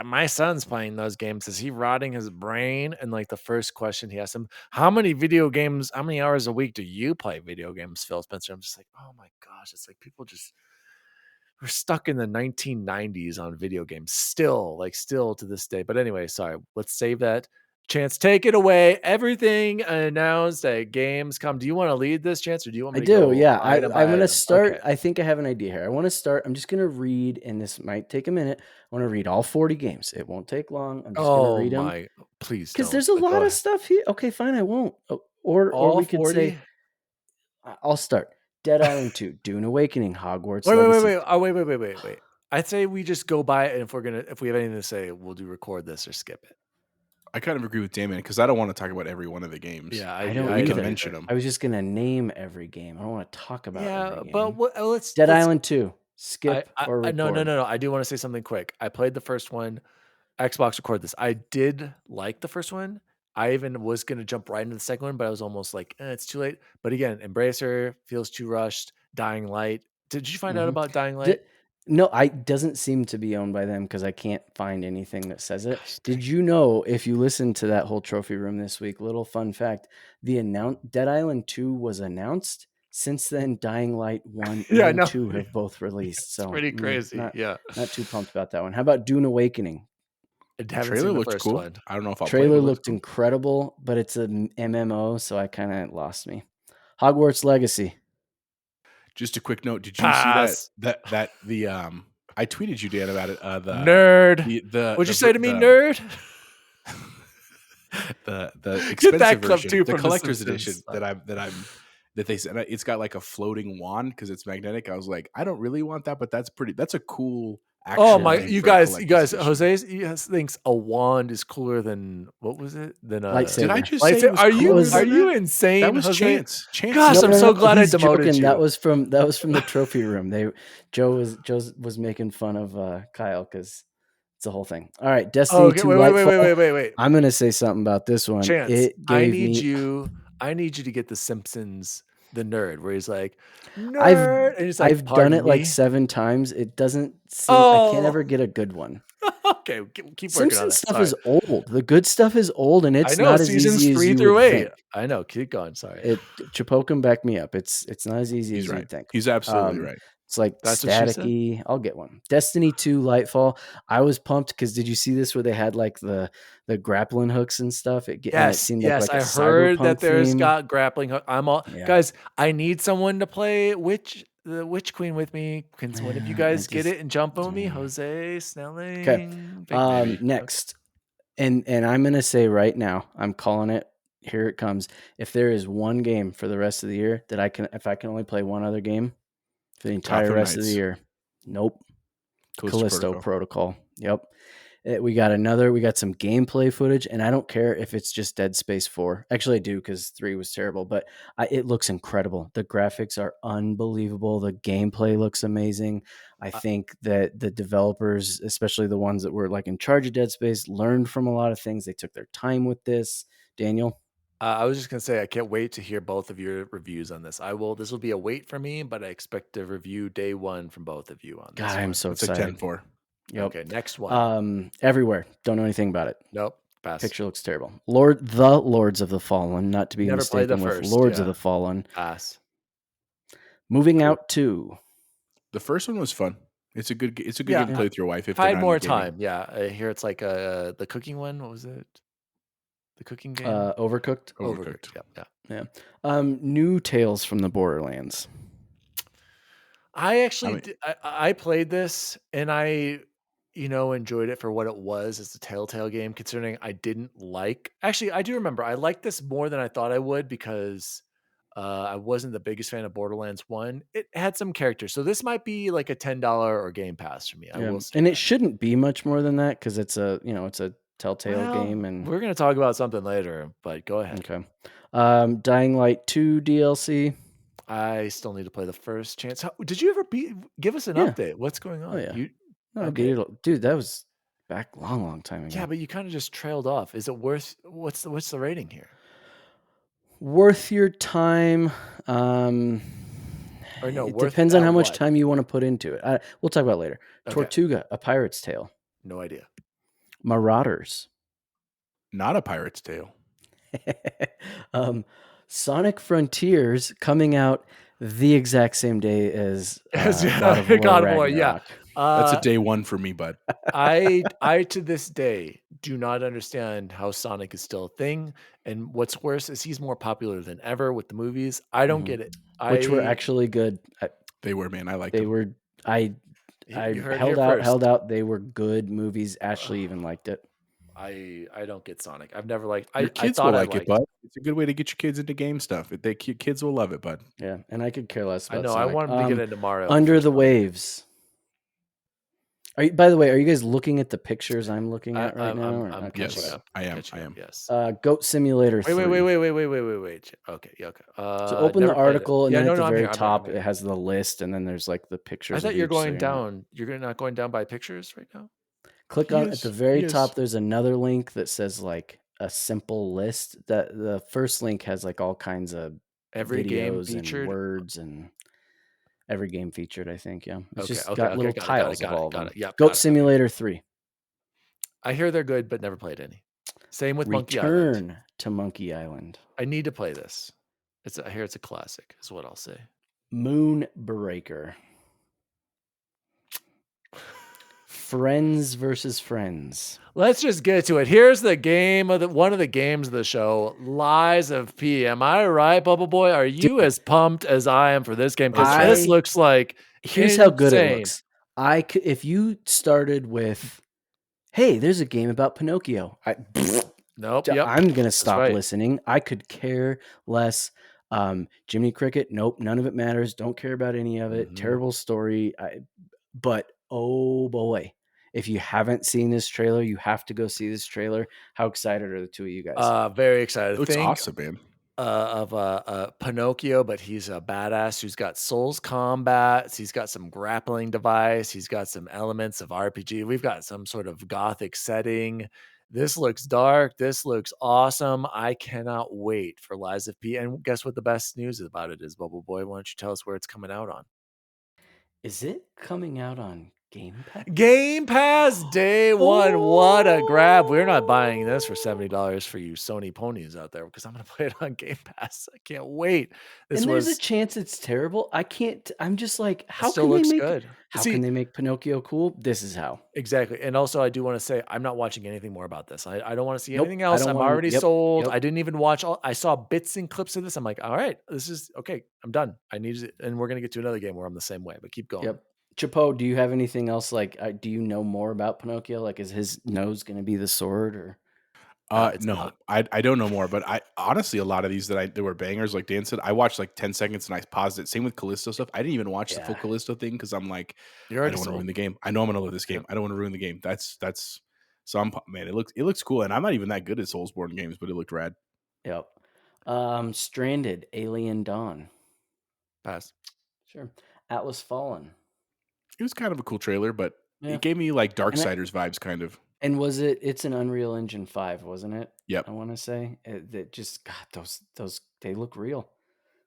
my son's playing those games, is he rotting his brain? And like the first question he asked him, how many hours a week do you play video games, Phil Spencer? I'm just like, oh my gosh, it's like people just we're stuck in the 1990s on video games still to this day. But anyway, sorry, let's save that. Chance, take it away. Everything announced at Gamescom. Do you want to lead this, Chance, or do you want me I to go do, yeah. item by I'm going to item? start. Okay. I think I have an idea here. I want to start. I'm just going to read, and this might take a minute. I want to read all 40 games. It won't take long. I'm just going to read them. Please Because don't. there's a Go lot of ahead. stuff here. Okay, fine. I won't. Or All we could 40? say, I'll start. Dead Island 2, Dune Awakening, Hogwarts Wait. Legacy. Oh, wait. I'd say we just go by it, and if we have anything to say, we'll record this or skip it. I kind of agree with Damon because I don't want to talk about every one of the games. Yeah, I don't we can either. mention them. I was just going to name every game. I don't want to talk about every game. but let's Dead Island 2, skip or record. No. I do want to say something quick. I played the first one. Xbox record this. I did like the first one. I even was going to jump right into the second one, but I was almost like, it's too late. But again, Embracer feels too rushed. Dying Light. Did you find out about Dying Light? No, doesn't seem to be owned by them because I can't find anything that says it. Did you know, if you listen to that whole trophy room this week, little fun fact, Dead Island 2 was announced. Since then, Dying Light 1 and 2 have both released. So pretty crazy. Not too pumped about that one. How about Dune Awakening? I The haven't trailer seen the looked first cool. one. I don't know if I'll Trailer play it. looked incredible, but it's an MMO, so I kind of lost me. Hogwarts Legacy. Just a quick note: did you see that the I tweeted you, Dan, about it. The nerd. What'd you say to me, nerd? The expensive that clip version, too the from collector's The Simpsons. edition that they said it's got like a floating wand because it's magnetic. I was like, I don't really want that, but that's a cool. Oh my! thing You for a guys, collector's edition. Jose thinks a wand is cooler than what was it? Than a Lightsaber. Did I just say it was Are cooler you than insane? That was Jose? Chance. Gosh, I'm so glad I he's demoted joking. you. That was from the trophy room. Joe was making fun of Kyle because it's the whole thing. All right, Destiny 2 Lightfall. Wait. I'm gonna say something about this one. Chance, I need you to get the Simpsons, the nerd, where he's like, nerd, and he's like, I've done it like me? 7 times. It doesn't seem. I can't ever get a good one. Okay, keep working on that. Simpsons stuff is old. The good stuff is old, and it's not as seasons easy as 3 you through would 8. think. I know. Keep going. Sorry. Chapokin back me up. It's not as easy as you would think. He's absolutely right. It's like That's what she staticky. I'll get one. Destiny 2 Lightfall. I was pumped because did you see this where they had like the grappling hooks and stuff? And it seemed like I a heard that there's theme. got grappling hook. Guys. I need someone to play the Witch Queen with me. Can one of you guys get it and jump on me? Jose Snelling. Okay. Next, and I'm gonna say right now, I'm calling it. Here it comes. If there is one game for the rest of the year that if I can only play one other game for the entire rest of the year, nope. Callisto Protocol. Yep. We got some gameplay footage, and I don't care if it's just Dead Space 4. Actually, I do because 3 was terrible, but it looks incredible. The graphics are unbelievable. The gameplay looks amazing. I think that the developers, especially the ones that were like in charge of Dead Space, learned from a lot of things. They took their time with this. Daniel? I was just going to say, I can't wait to hear both of your reviews on this. This will be a wait for me, but I expect a review day one from both of you on this. God, I'm so excited. It's a 10-4. Yep. Okay, next one. Everywhere. Don't know anything about it. Nope. Pass. Picture looks terrible. Lords of the Fallen, not to be mistaken with Lords of the Fallen. Pass. Moving out to. The first one was fun. It's a good game to play with your wife. If I had more time, I hear it's like the cooking one. What was it? The cooking game? Overcooked. Overcooked. Yeah. New Tales from the Borderlands. I actually I played this and I enjoyed it for what it was as a Telltale game, considering I didn't like. Actually, I do remember I liked this more than I thought I would because I wasn't the biggest fan of Borderlands 1. It had some characters. So this might be like a $10 or Game Pass for me. I will say And that. it shouldn't be much more than that because it's a Telltale game. And we're going to talk about something later, but go ahead. Okay. Dying Light 2 DLC. I still need to play the first chance. Did you ever give us an update? What's going on? Oh, yeah. Okay. Dude, that was back long time ago. Yeah, but you kind of just trailed off. Is it worth what's the rating here? Worth your time. Or no, it worth depends on how much what? time you want to put into it. We'll talk about it later. Okay. Tortuga, A Pirate's Tale. No idea. Marauders. Not A Pirate's Tale. Sonic Frontiers coming out the exact same day as God of War. Yeah, that's a day one for me, bud. I to this day do not understand how Sonic is still a thing, and what's worse is he's more popular than ever with the movies. I don't get it. Which were actually good. They were, man. I liked them. They were. I held out. They were good movies. Ashley even liked it. I don't get Sonic. I've never liked. Your kids will like it, bud. It's a good way to get your kids into game stuff. Kids will love it, bud. Yeah, and I could care less about I know. Sonic. I want them to get into Mario. Under the Waves. By the way, are you guys looking at the pictures I'm looking at right now? Yes, I am. Yes. Goat Simulator 3. Wait. Okay. So open the article, and then at the very top, it has the list, and then there's like the pictures. I thought you're going down. You're not going down by pictures right now? Click on at the very top. There's another link that says like a simple list. That the first link has like all kinds of every game featured and words and every game featured. I think it's just got little tiles of all of them. Goat Simulator 3. I hear they're good, but never played any. Same with Monkey Island. Return to Monkey Island. I need to play this. I hear it's a classic. Is what I'll say. Moonbreaker. Friends versus Friends. Let's just get to it. Here's the game of one of the games of the show, Lies of P. Am I right, Bubble Boy? Are you as pumped as I am for this game? Because this looks like here's how good it looks. If you started with, hey, there's a game about Pinocchio. Nope. I'm gonna stop listening. I could care less. Jiminy Cricket. Nope. None of it matters. Don't care about any of it. Terrible story. But oh boy. If you haven't seen this trailer, you have to go see this trailer. How excited are the two of you guys? Very excited. It looks awesome, man. Of Pinocchio, but he's a badass who's got Souls combats. He's got some grappling device. He's got some elements of RPG. We've got some sort of gothic setting. This looks dark. This looks awesome. I cannot wait for Lies of P. And guess what the best news about it is, Bubble Boy? Why don't you tell us where it's coming out on? Is it coming out on Game Pass? Game Pass day one. What a grab. We're not buying this for $70 for you Sony ponies out there because I'm going to play it on Game Pass. I can't wait. There's a chance it's terrible. I'm just like, how can they make good? Can they make Pinocchio cool? This is how. Exactly. And also I do want to say I'm not watching anything more about this. I don't want to see anything else. I'm already sold. I didn't even watch I saw bits and clips of this. I'm like, all right, this is okay. I'm done. I need it. And we're going to get to another game where I'm the same way, but keep going. Yep. Chapo, do you have anything else? Like, do you know more about Pinocchio? Like, is his nose going to be the sword or? No, I don't know more, but I honestly, a lot of these that were bangers, like Dan said, I watched like 10 seconds and I paused it. Same with Callisto stuff. I didn't even watch the full Callisto thing because I'm like, I don't want to ruin the game. I know I'm going to love this game. I don't want to ruin the game. So man, it looks cool. And I'm not even that good at Soulsborne games, but it looked rad. Yep. Stranded, Alien Dawn. Pass. Sure. Atlas Fallen. It was kind of a cool trailer, but it gave me like Darksiders vibes, kind of. And it's an Unreal Engine 5, wasn't it? Yep. I want to say that just those they look real.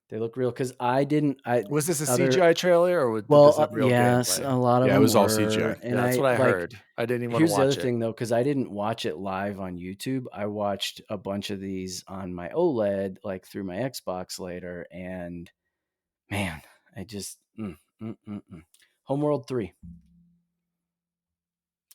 They look real because I didn't. Was this a CGI trailer or yes, a lot of them it was were, all CGI. And that's what I heard. I didn't even want to watch it. Here's the other thing though, because I didn't watch it live on YouTube. I watched a bunch of these on my OLED, like through my Xbox later, and man, I just Homeworld 3.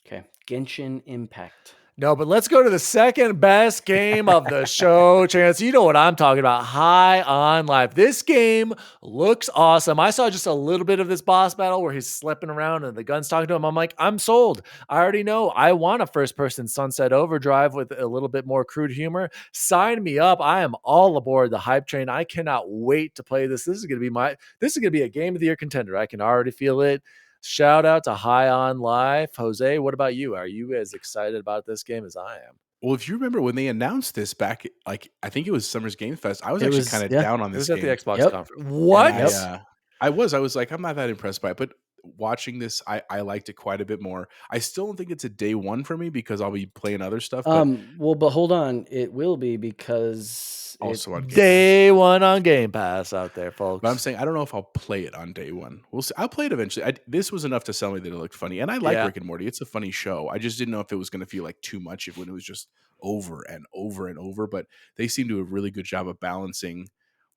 Okay, Genshin Impact. No, but let's go to the second best game of the show, Chance. You know what I'm talking about. High on Life. This game looks awesome. I saw just a little bit of this boss battle where he's slipping around and the gun's talking to him. I'm like, I'm sold. I already know. I want a first-person Sunset Overdrive with a little bit more crude humor. Sign me up. I am all aboard the hype train. I cannot wait to play this. This is going to be a game of the year contender. I can already feel it. Shout out to High on Life. Jose, what about you? Are you as excited about this game as I am? Well, if you remember when they announced this back, like I think it was Summer's Game Fest, I was It actually was- kind of yeah. down on This this is at game. the Xbox Yep. conference. What? And I was like, I'm not that impressed by it, but watching this, I liked it quite a bit more. I still don't think it's a day one for me because I'll be playing other stuff. But But hold on, it will be because also on Game Pass. Day one on Game Pass out there, folks. But I'm saying I don't know if I'll play it on day one. We'll see. I'll play it eventually. This was enough to sell me that it looked funny, and I like Rick and Morty. It's a funny show. I just didn't know if it was going to feel like too much when it was just over and over and over. But they seem to do a really good job of balancing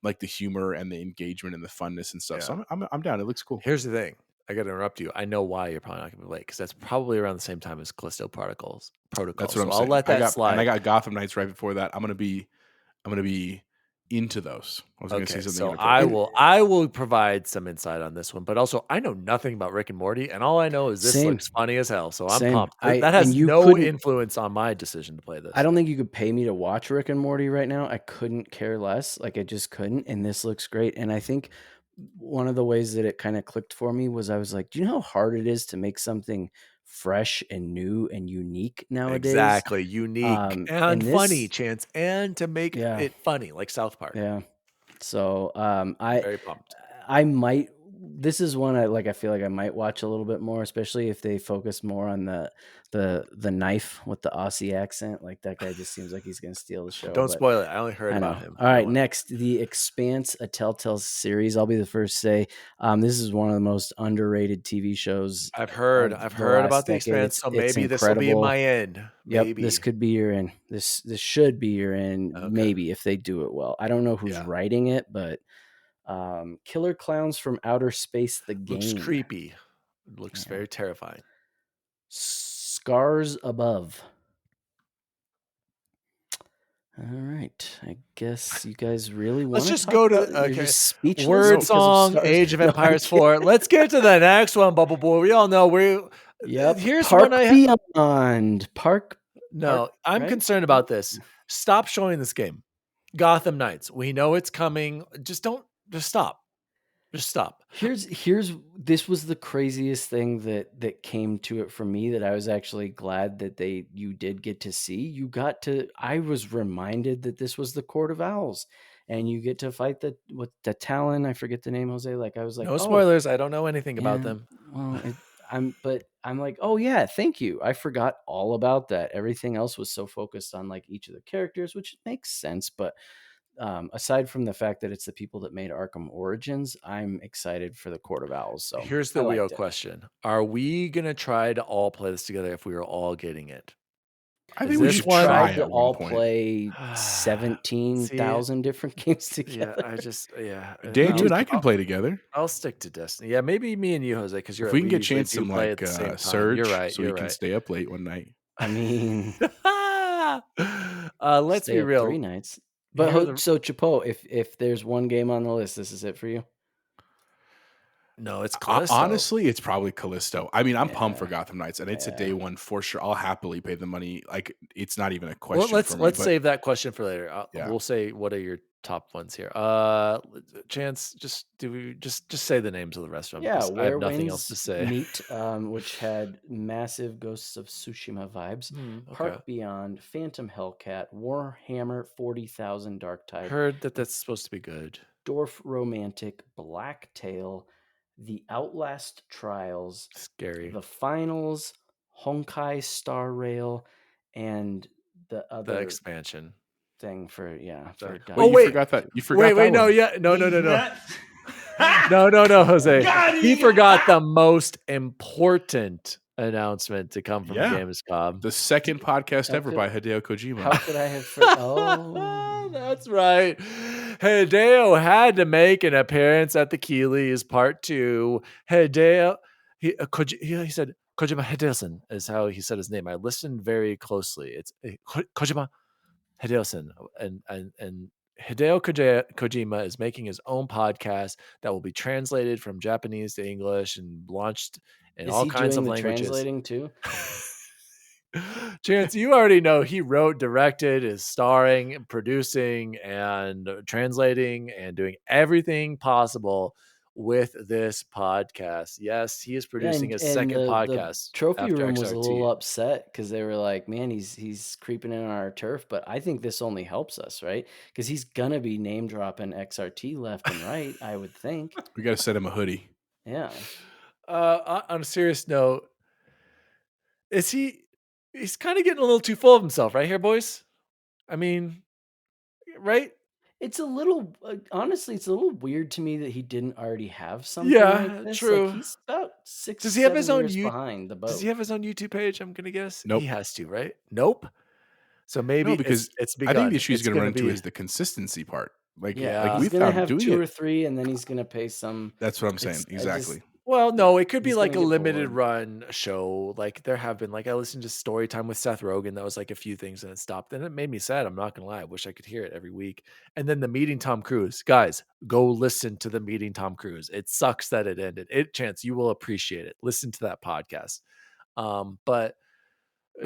like the humor and the engagement and the funness and stuff. So I'm down. It looks cool. Here's the thing. I got to interrupt you. I know why you're probably not going to be late because that's probably around the same time as Callisto Protocols. That's what I'm saying. I'll let that slide. And I got Gotham Knights right before that. I'm gonna be into those. I was going to say something. So I will provide some insight on this one, but also I know nothing about Rick and Morty, and all I know is this looks funny as hell. So I'm pumped. That has no influence on my decision to play this. I don't think you could pay me to watch Rick and Morty right now. I couldn't care less. Like I just couldn't. And this looks great. And I think one of the ways that it kind of clicked for me was I was like, do you know how hard it is to make something fresh and new and unique nowadays? Exactly. Unique and funny, Chance, and to make it funny like South Park. Yeah. So I'm very pumped. I might, this is one I feel like I might watch a little bit more, especially if they focus more on the knife with the Aussie accent. Like that guy just seems like he's going to steal the show. Don't spoil it. I only heard about him. All right, next, The Expanse, a Telltale series. I'll be the first to say this is one of the most underrated TV shows. I've heard about The Expanse, so maybe this will be my end. Maybe. Yep, this could be your end. This should be your end. Okay. Maybe if they do it well. I don't know who's writing it, but Killer Clowns from Outer Space, the game. Looks creepy. Looks very terrifying. Scars Above. All right. I guess you guys really want to just go to Word Song, Age of Empires 4. Let's get to the next one, Bubble Boy. We all know here's Park one Beyond. I'm concerned about this. Stop showing this game. Gotham Knights. We know it's coming. Just stop. Just stop. This was the craziest thing that came to it for me, that I was actually glad that you did get to see. I was reminded that this was the Court of Owls, and you get to fight the Talon. I forget the name, Jose. Like I was like, no spoilers. I don't know anything about them. Well, I'm like, oh yeah, thank you. I forgot all about that. Everything else was so focused on like each of the characters, which makes sense, but. Aside from the fact that it's the people that made Arkham Origins, I'm excited for the Court of Owls. So here's the real question. Are we going to try to all play this together if we are all getting it? I think we should try to all play 17,000 different games together. Dan, you and I can play together. I'll stick to Destiny. Yeah, maybe me and you, Jose, because if we can get chance some like Surge, you're right, so we can stay up late one night. I mean, let's be real. 3 nights. But so Chapo, if there's one game on the list, this is it for you? No, it's Callisto. Honestly, it's probably Callisto. I mean, I'm pumped for Gotham Knights, and it's a day one for sure. I'll happily pay the money. Like, it's not even a question. Well, let's save that question for later. We'll say what are your top ones here. Chance, just say the names of the rest of them. Yeah, I have nothing else to say. Meat, which had massive Ghosts of Tsushima vibes. Park Beyond, Phantom Hellcat, Warhammer 40,000 Dark Tide. Heard that's supposed to be good. Dwarf Romantic, Blacktail, The Outlast Trials, scary. The Finals, Honkai Star Rail, and the expansion thing for wait, you forgot that. You forgot. Wait, no, no, Jose. He forgot the most important announcement to come from Gamescom. The second podcast ever by HIDEO KOJIMA. How could I have forgotten? That's right. HIDEO had to make an appearance at the Keeley's Part 2. HIDEO, he said, Kojima Hideo is how he said his name. I listened very closely. It's Kojima Hideo, and Hideo Kojima is making his own podcast that will be translated from Japanese to English and launched in Is all he kinds doing of the languages. translating too? Chance, you already know he wrote, directed, is starring, producing, and translating, and doing everything possible with this podcast. Yes, he is Yeah, producing his and second the podcast trophy after room was a XRT. little upset because they were like, "Man, he's creeping in on our turf." But I think this only helps us, right? Because he's gonna be name dropping XRT left and right. I would think. We got to set him a hoodie. Yeah. On a serious note, is he's kind of getting a little too full of himself right here, boys? I mean, right? It's a little honestly, it's a little weird to me that he didn't already have something Yeah, like this. true. Like he's about 6, Does he have 7 his own years behind the boat. Does he have his own YouTube page? I'm gonna guess. Nope. He has to, right? Nope. So maybe No, because it's I think begun. the issue he's It's going to run gonna into be is the consistency part. Like, Yeah, Yeah. he's we've gonna found have doing 2 it. or 3, and then he's gonna pay some. That's what I'm saying. I just- Exactly. Well, no, it could be He's like a gonna get limited bored. run show. Like there have been, like I listened to Story Time with Seth Rogen. That was like a few things and it stopped. And it made me sad. I'm not gonna lie. I wish I could hear it every week. And then the Meeting Tom Cruise. Guys, go listen to the Meeting Tom Cruise. It sucks that it ended. Chance, you will appreciate it. Listen to that podcast. But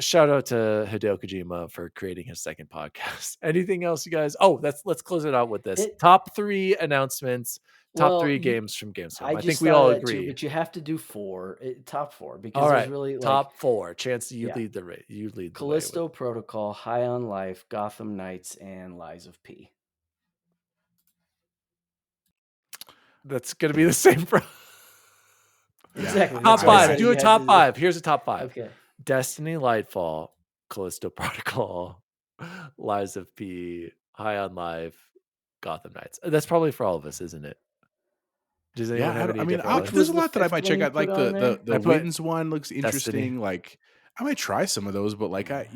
shout out to Hideo Kojima for creating his second podcast. Anything else, you guys? Oh, let's close it out with this. Top 3 announcements. Top 3 games from Gamescom. I think we all agree. But you have to do 4, top 4, because All right, there's really like top 4. Chance, you Yeah. lead the way. You lead the way. Callisto Protocol, High on Life, Gotham Knights, and Lies of P. That's gonna be the same for Exactly. top that's why I 5. said Do you a had top to 5. Here's a top 5. Okay. Destiny, Lightfall, Callisto Protocol, Lies of P, High on Life, Gotham Knights. That's probably for all of us, isn't it? Does anyone have any different ones? there's a was the lot that I 5th might one check you out. Like put on there? the I put Winds one looks Destiny. interesting. Like I might try some of those, but like the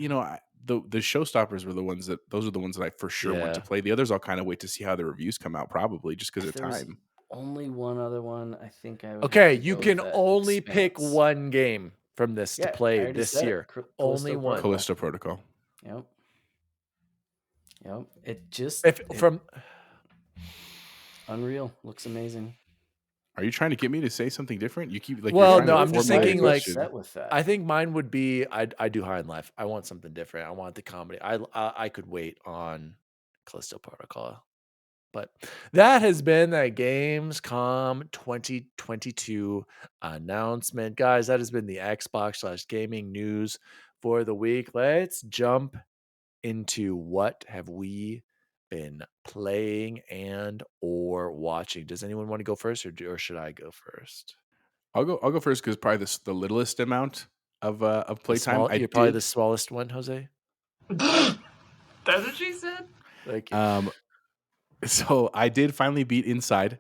showstoppers were the ones that I for sure want to Yeah. play. The others I'll kind of wait to see how the reviews come out, probably just because of There was time. only one other one. I think I would. Okay, have to you go can with that only pick Expanse. one game from this to Yeah, I play already this said it. year. Callisto Only one. Protocol. Callisto Protocol. Yep. It just From Unreal. Looks amazing. Are you trying to get me to say something different? You keep like Well, you're trying no, to I'm just formulate a thinking, like, question. With that. I think mine would be I do High on Life. I want something different. I want the comedy. I could wait on Callisto Protocol. But that has been the Gamescom 2022 announcement. Guys, that has been the Xbox/gaming news for the week. Let's jump into what have we been playing and or watching. Does anyone want to go first or should I go first? I'll go first because probably the littlest amount of playtime. You're probably the smallest one, Jose. That's what she said. Thank you. So I did finally beat Inside,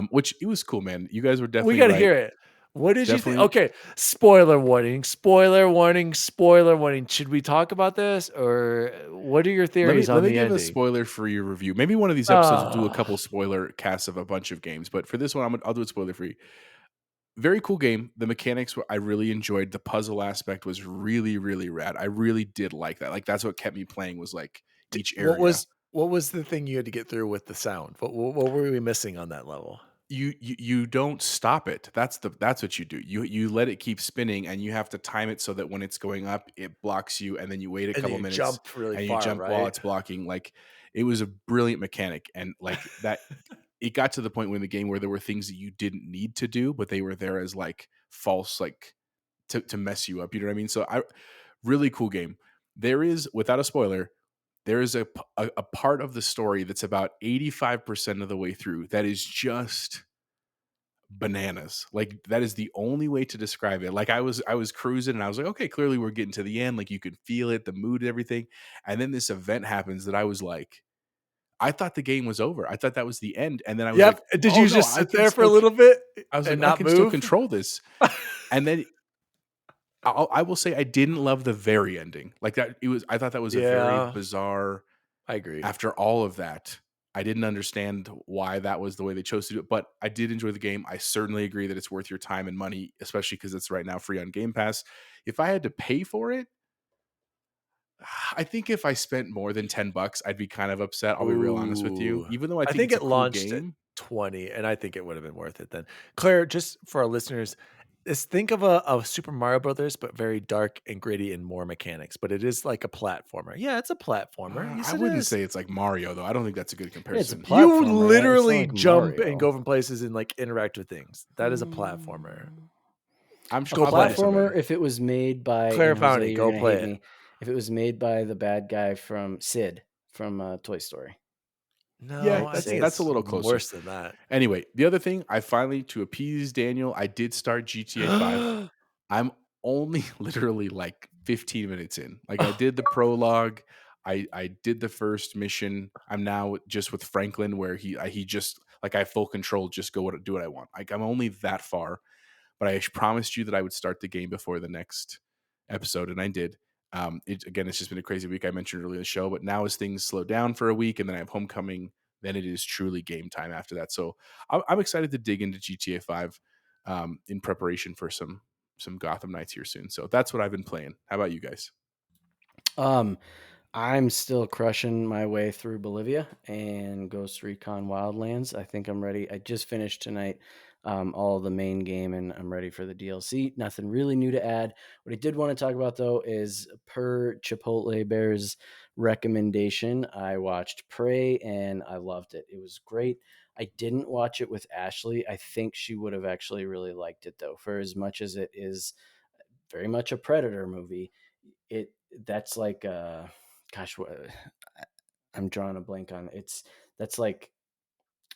which it was cool, man. You guys were definitely We got to right. hear it. What did you think? Definitely- Okay, spoiler warning, spoiler warning, spoiler warning. Should we talk about this or what are your theories on Let me the give ending? a spoiler for your review. Maybe one of these episodes will do a couple spoiler casts of a bunch of games, but for this one, I'll do it spoiler free. Very cool game. The mechanics I really enjoyed. The puzzle aspect was really, really rad. I really did like that. Like that's what kept me playing was like each area. What was the thing you had to get through with the sound? What were we missing on that level? You don't stop it. That's what you do. You let it keep spinning, and you have to time it so that when it's going up, it blocks you, and then you wait a couple minutes, jump really and far, you jump right? while it's blocking. Like it was a brilliant mechanic, and like that. It got to the point in the game where there were things that you didn't need to do, but they were there as like false, like to mess you up. You know what I mean? So really cool game. There is, without a spoiler, there is a part of the story that's about 85% of the way through that is just bananas. Like that is the only way to describe it. Like I was cruising and I was like, okay, clearly we're getting to the end. Like you can feel it, the mood, everything. And then this event happens that I was like, I thought the game was over. I thought that was the end. And then I was like, Did oh, you no, just I sit can there for a still- little bit? I was and like, I not can still move? control this. And then I will say I didn't love the very ending. Like that, I thought that was a very bizarre. I agree. After all of that, I didn't understand why that was the way they chose to do it, but I did enjoy the game. I certainly agree that it's worth your time and money, especially because it's right now free on Game Pass. If I had to pay for it, I think if I spent more than $10, I'd be kind of upset. I'll be real honest with you. Ooh. Even though I I think think it's a it cool launched at game. 20, and I think it would have been worth it then. Claire, just for our listeners, think of a Super Mario Brothers, but very dark and gritty and more mechanics. But it is like a platformer. Yeah, it's a platformer. Yes, I it wouldn't is. say it's like Mario though. I don't think that's a good Yeah, it's a comparison. You platformer, right? It's not literally like jump and Mario. go from places and like interact with things. That is a platformer. I'm A sure I'll play it someday. platformer, if it was made by Claire and Jose, Fowney, you're go gonna play hate it. me. If it was made by the bad guy from Sid from Toy Story. No, Yeah, I think that's it's a little closer. worse than that. Anyway, the other thing, I finally, to appease Daniel, I did start GTA 5. I'm only literally like 15 minutes in. Like I did the prologue. I did the first mission. I'm now just with Franklin where he just like I have full control, just do what I want. Like I'm only that far, but I promised you that I would start the game before the next episode, and I did. It's just been a crazy week. I mentioned earlier in the show, but now as things slow down for a week, and then I have homecoming, then it is truly game time after that. So I'm excited to dig into GTA 5 in preparation for some Gotham Nights here soon. So that's what I've been playing. How about you guys? I'm still crushing my way through Bolivia and Ghost Recon Wildlands. I think I'm ready. I just finished tonight all the main game, and I'm ready for the DLC. Nothing really new to add. What I did want to talk about, though, is per Chipotle Bear's recommendation, I watched Prey, and I loved it. It was great. I didn't watch it with Ashley. I think she would have actually really liked it, though, for as much as it is very much a Predator movie. That's like gosh, I'm drawing a blank on it. That's like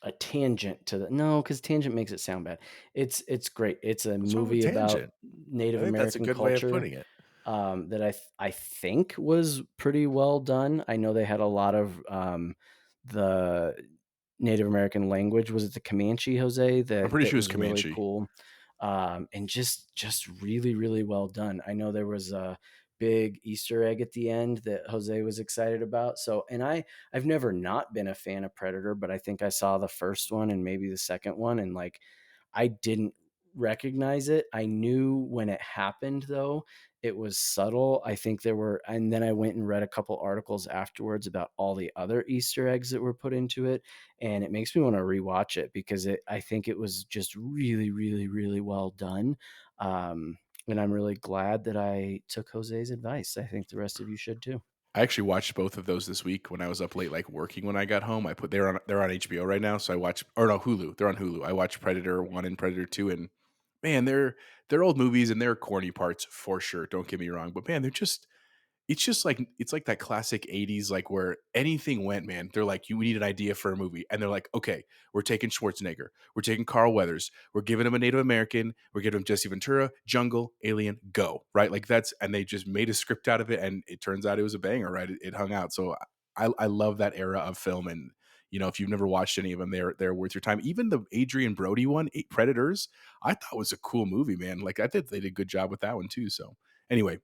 a tangent to the no, because tangent makes it sound bad. It's great. It's a What's wrong with movie about tangent? Native I think that's a American good way of culture putting it. that I think was pretty well done. I know they had a lot of the Native American language. Was it the Comanche, Jose? I'm pretty That sure it was was really Comanche. cool, and just really really well done. I know there was a big Easter egg at the end that Jose was excited about. So, and I've never not been a fan of Predator, but I think I saw the first one and maybe the second one, and like I didn't recognize it. I knew when it happened though. It was subtle. I think there were, and then I went and read a couple articles afterwards about all the other Easter eggs that were put into it, and it makes me want to rewatch it because I think it was just really, really, really well done. And I'm really glad that I took Jose's advice. I think the rest of you should too. I actually watched both of those this week when I was up late, like working when I got home. They're on HBO right now, so I watch or no Hulu. They're on Hulu. I watched Predator 1 and Predator 2, and man, they're old movies and they're corny parts for sure. Don't get me wrong, but man, it's just like it's like that classic 80s like where anything went, man. They're like, you need an idea for a movie, and they're like, okay, we're taking Schwarzenegger, we're taking Carl Weathers, we're giving him a Native American, we're giving him Jesse Ventura, jungle, alien, go, right? Like and they just made a script out of it, and it turns out it was a banger, right? It hung out. So I love that era of film, and if you've never watched any of them, they're worth your time. Even the Adrian Brody one, Predators, I thought was a cool movie, man. Like I think they did a good job with that one too. So anyway,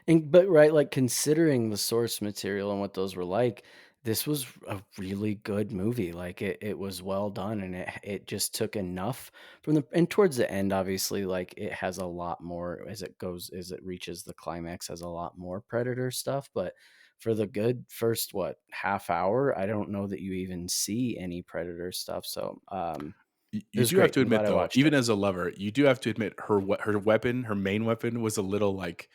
But right, like considering the source material and what those were like, this was a really good movie. Like it was well done, and it just took enough from and towards the end, obviously, like it has a lot more as it reaches the climax, has a lot more Predator stuff. But for the good first half hour, I don't know that you even see any Predator stuff. So it you was do have great. to I'm glad admit I though, watched even it. as a lover, you do have to admit her main weapon was a little like,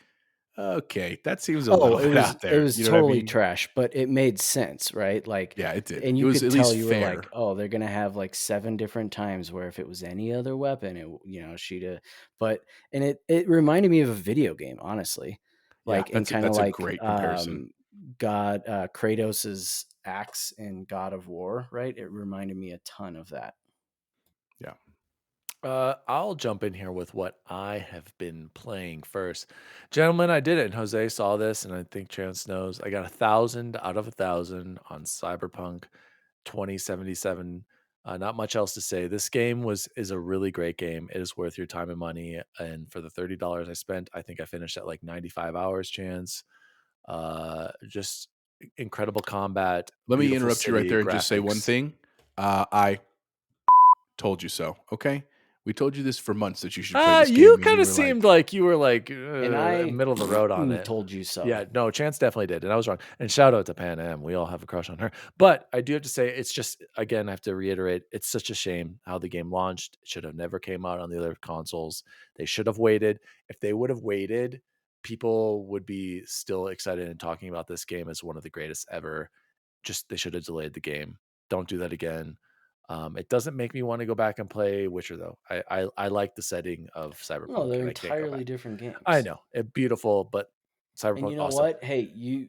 okay, that seems a Oh, little bit out it there. was You know what I totally mean? trash, but it made sense, right? Like, Yeah, it did. and It you was could at tell least you were fair. like, oh, they're gonna have like 7 different times where if it was any other weapon, she'd have. But and it reminded me of a video game, honestly, Yeah, like and kind of that's a like great comparison. God Kratos's axe in God of War, right? It reminded me a ton of that. Yeah. I'll jump in here with what I have been playing first. Gentlemen, I did it, and Jose saw this, and I think Chance knows. I got 1,000 out of 1,000 on Cyberpunk 2077. Not much else to say. This game is a really great game. It is worth your time and money. And for the $30 I spent, I think I finished at like 95 hours, Chance. Just incredible combat. Let me beautiful interrupt you right city, there and just say one graphics. thing. I told you so. Okay, we told you this for months that you should play this You game. kind And of seemed like you were like And I middle of the road on it. told you so. Yeah, no, Chance definitely did, and I was wrong. And shout out to Pan Am. We all have a crush on her. But I do have to say, it's just, again, I have to reiterate, it's such a shame how the game launched. It should have never came out on the other consoles. They should have waited. If they would have waited, people would be still excited and talking about this game as one of the greatest ever. Just they should have delayed the game. Don't do that again. It doesn't make me want to go back and play Witcher though. I like the setting of Cyberpunk. No, they're and I can't go entirely back. different games. I know it beautiful, but Cyberpunk. And you know awesome. what? Hey, you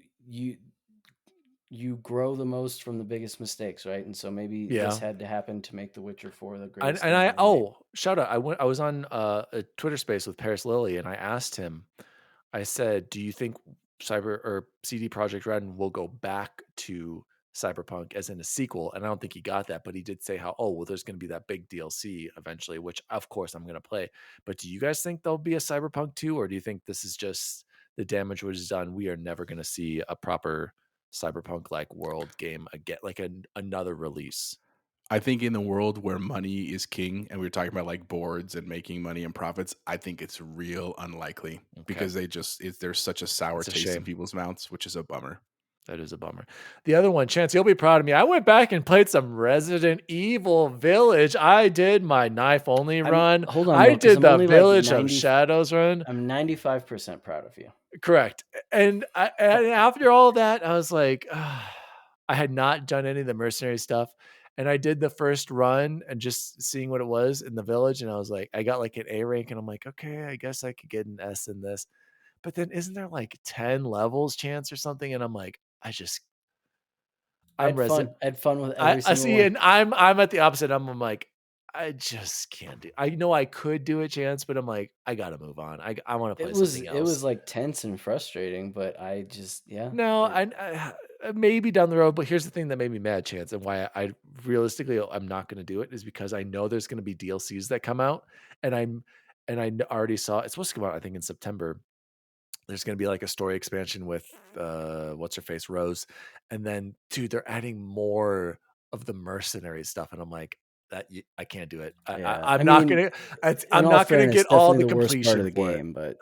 grow the most from the biggest mistakes, right? And so maybe this had to happen to make The Witcher 4 the greatest. Shout out! I was on a Twitter space with Paris Lilly, and I asked him. I said, "Do you think CD Projekt Red will go back to Cyberpunk as in a sequel?" And I don't think he got that, but he did say how, there's going to be that big DLC eventually, which of course I'm going to play. But do you guys think there'll be a Cyberpunk 2, or do you think this is just the damage was done? We are never going to see a proper Cyberpunk like world game again, like another release. I think in the world where money is king, and we were talking about like boards and making money and profits, I think it's real unlikely because there's such a sour taste in people's mouths, which is a bummer. That is a bummer. The other one, Chance, you'll be proud of me. I went back and played some Resident Evil Village. I did my knife only run. Hold on, I did the Village of Shadows run. I'm 95% proud of you. Correct. And after all that, I was like, I had not done any of the mercenary stuff. And I did the first run and just seeing what it was in the village. And I was like, I got like an A rank and I'm like, okay, I guess I could get an S in this. But then isn't there like 10 levels Chance or something? And I'm like, I had fun with every single I see, one. And I'm at the opposite. I'm like, I just can't do. I know I could do it, Chance, but I'm like, I gotta move on. I want to play something else. It was like tense and frustrating, but I just No, I maybe down the road. But here's the thing that made me mad, Chance, and why I realistically I'm not going to do it is because I know there's going to be DLCs that come out, and I already saw it's supposed to come out I think in September. There's going to be like a story expansion with what's her face Rose, and then dude, they're adding more of the mercenary stuff, and I'm like, I can't do it. I'm not gonna get all the completion part of the game, but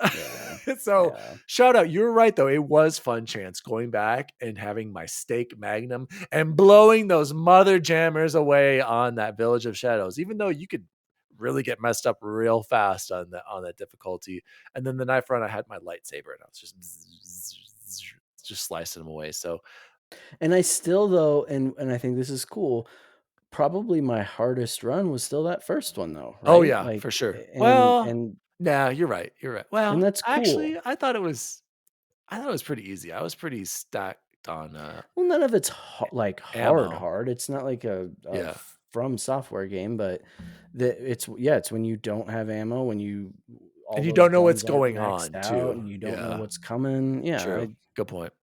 so shout out. You're right though. It was fun, Chance, going back and having my stake magnum and blowing those mother jammers away on that Village of Shadows, even though you could really get messed up real fast on that difficulty. And then the knife run, I had my lightsaber and I was just slicing them away. So, and I still though, and I think this is cool. Probably my hardest run was still that first one though. Right? Oh yeah, for sure. Nah, you're right. Well, and that's cool. Actually, I thought it was pretty easy. I was pretty stacked on. Well, none of it's hard. It's not like a From Software game, but it's when you don't have ammo, when you don't know what's going on too, and you don't know what's coming. Yeah, true. Good point.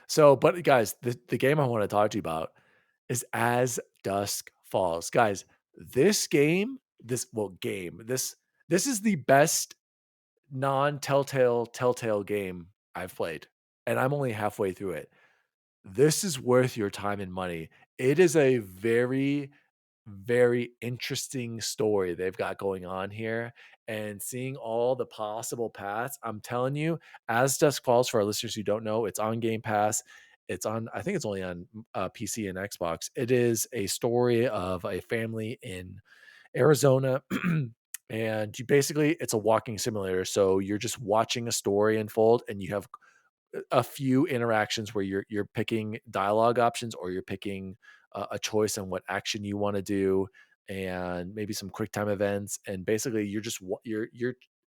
So, but guys, the game I want to talk to you about is As Dusk Falls. Guys, this game, this is the best non-Telltale game I've played, and I'm only halfway through it. This is worth your time and money. It is a very, very interesting story they've got going on here, and seeing all the possible paths. I'm telling you, As Dusk Falls, for our listeners who don't know, it's on Game Pass. It's on, I think it's only on PC and Xbox. It is a story of a family in Arizona. And it's a walking simulator. So you're just watching a story unfold, and you have a few interactions where you're picking dialogue options, or you're picking a choice on what action you want to do, and maybe some quick time events. And basically you're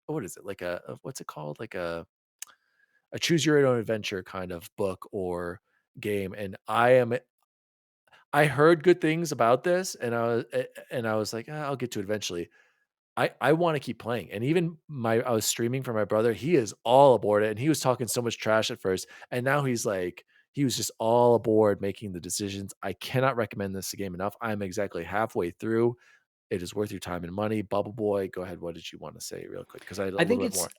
what is it? Like what's it called? Like a choose your own adventure kind of book or game. And I heard good things about this, and I was like, I'll get to it eventually. I want to keep playing. And even I was streaming for my brother. He is all aboard it. And he was talking so much trash at first. And now he was just all aboard making the decisions. I cannot recommend this game enough. I'm exactly halfway through. It is worth your time and money. Bubble Boy, go ahead. What did you want to say real quick? Because I think it's more.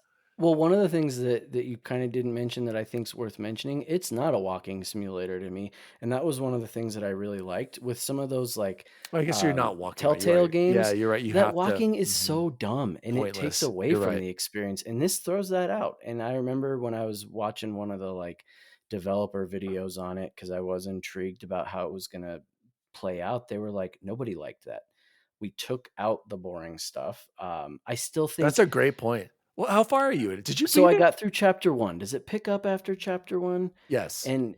Well, one of the things that you kind of didn't mention that I think's worth mentioning, it's not a walking simulator to me, and that was one of the things that I really liked with some of those like I guess you're not walking, right? You're Telltale right. Yeah, games. you're right. You That have to. walking is so dumb, and it takes Pointless. away You're from right. the experience. And this throws that out. And I remember when I was watching one of the like developer videos on it because I was intrigued about how it was gonna play out. They were like, nobody liked that. We took out the boring stuff. I still think That's a great point. Well, how far are you in it? Did you so. beat I it? got through chapter 1. Does it pick up after chapter 1? Yes. And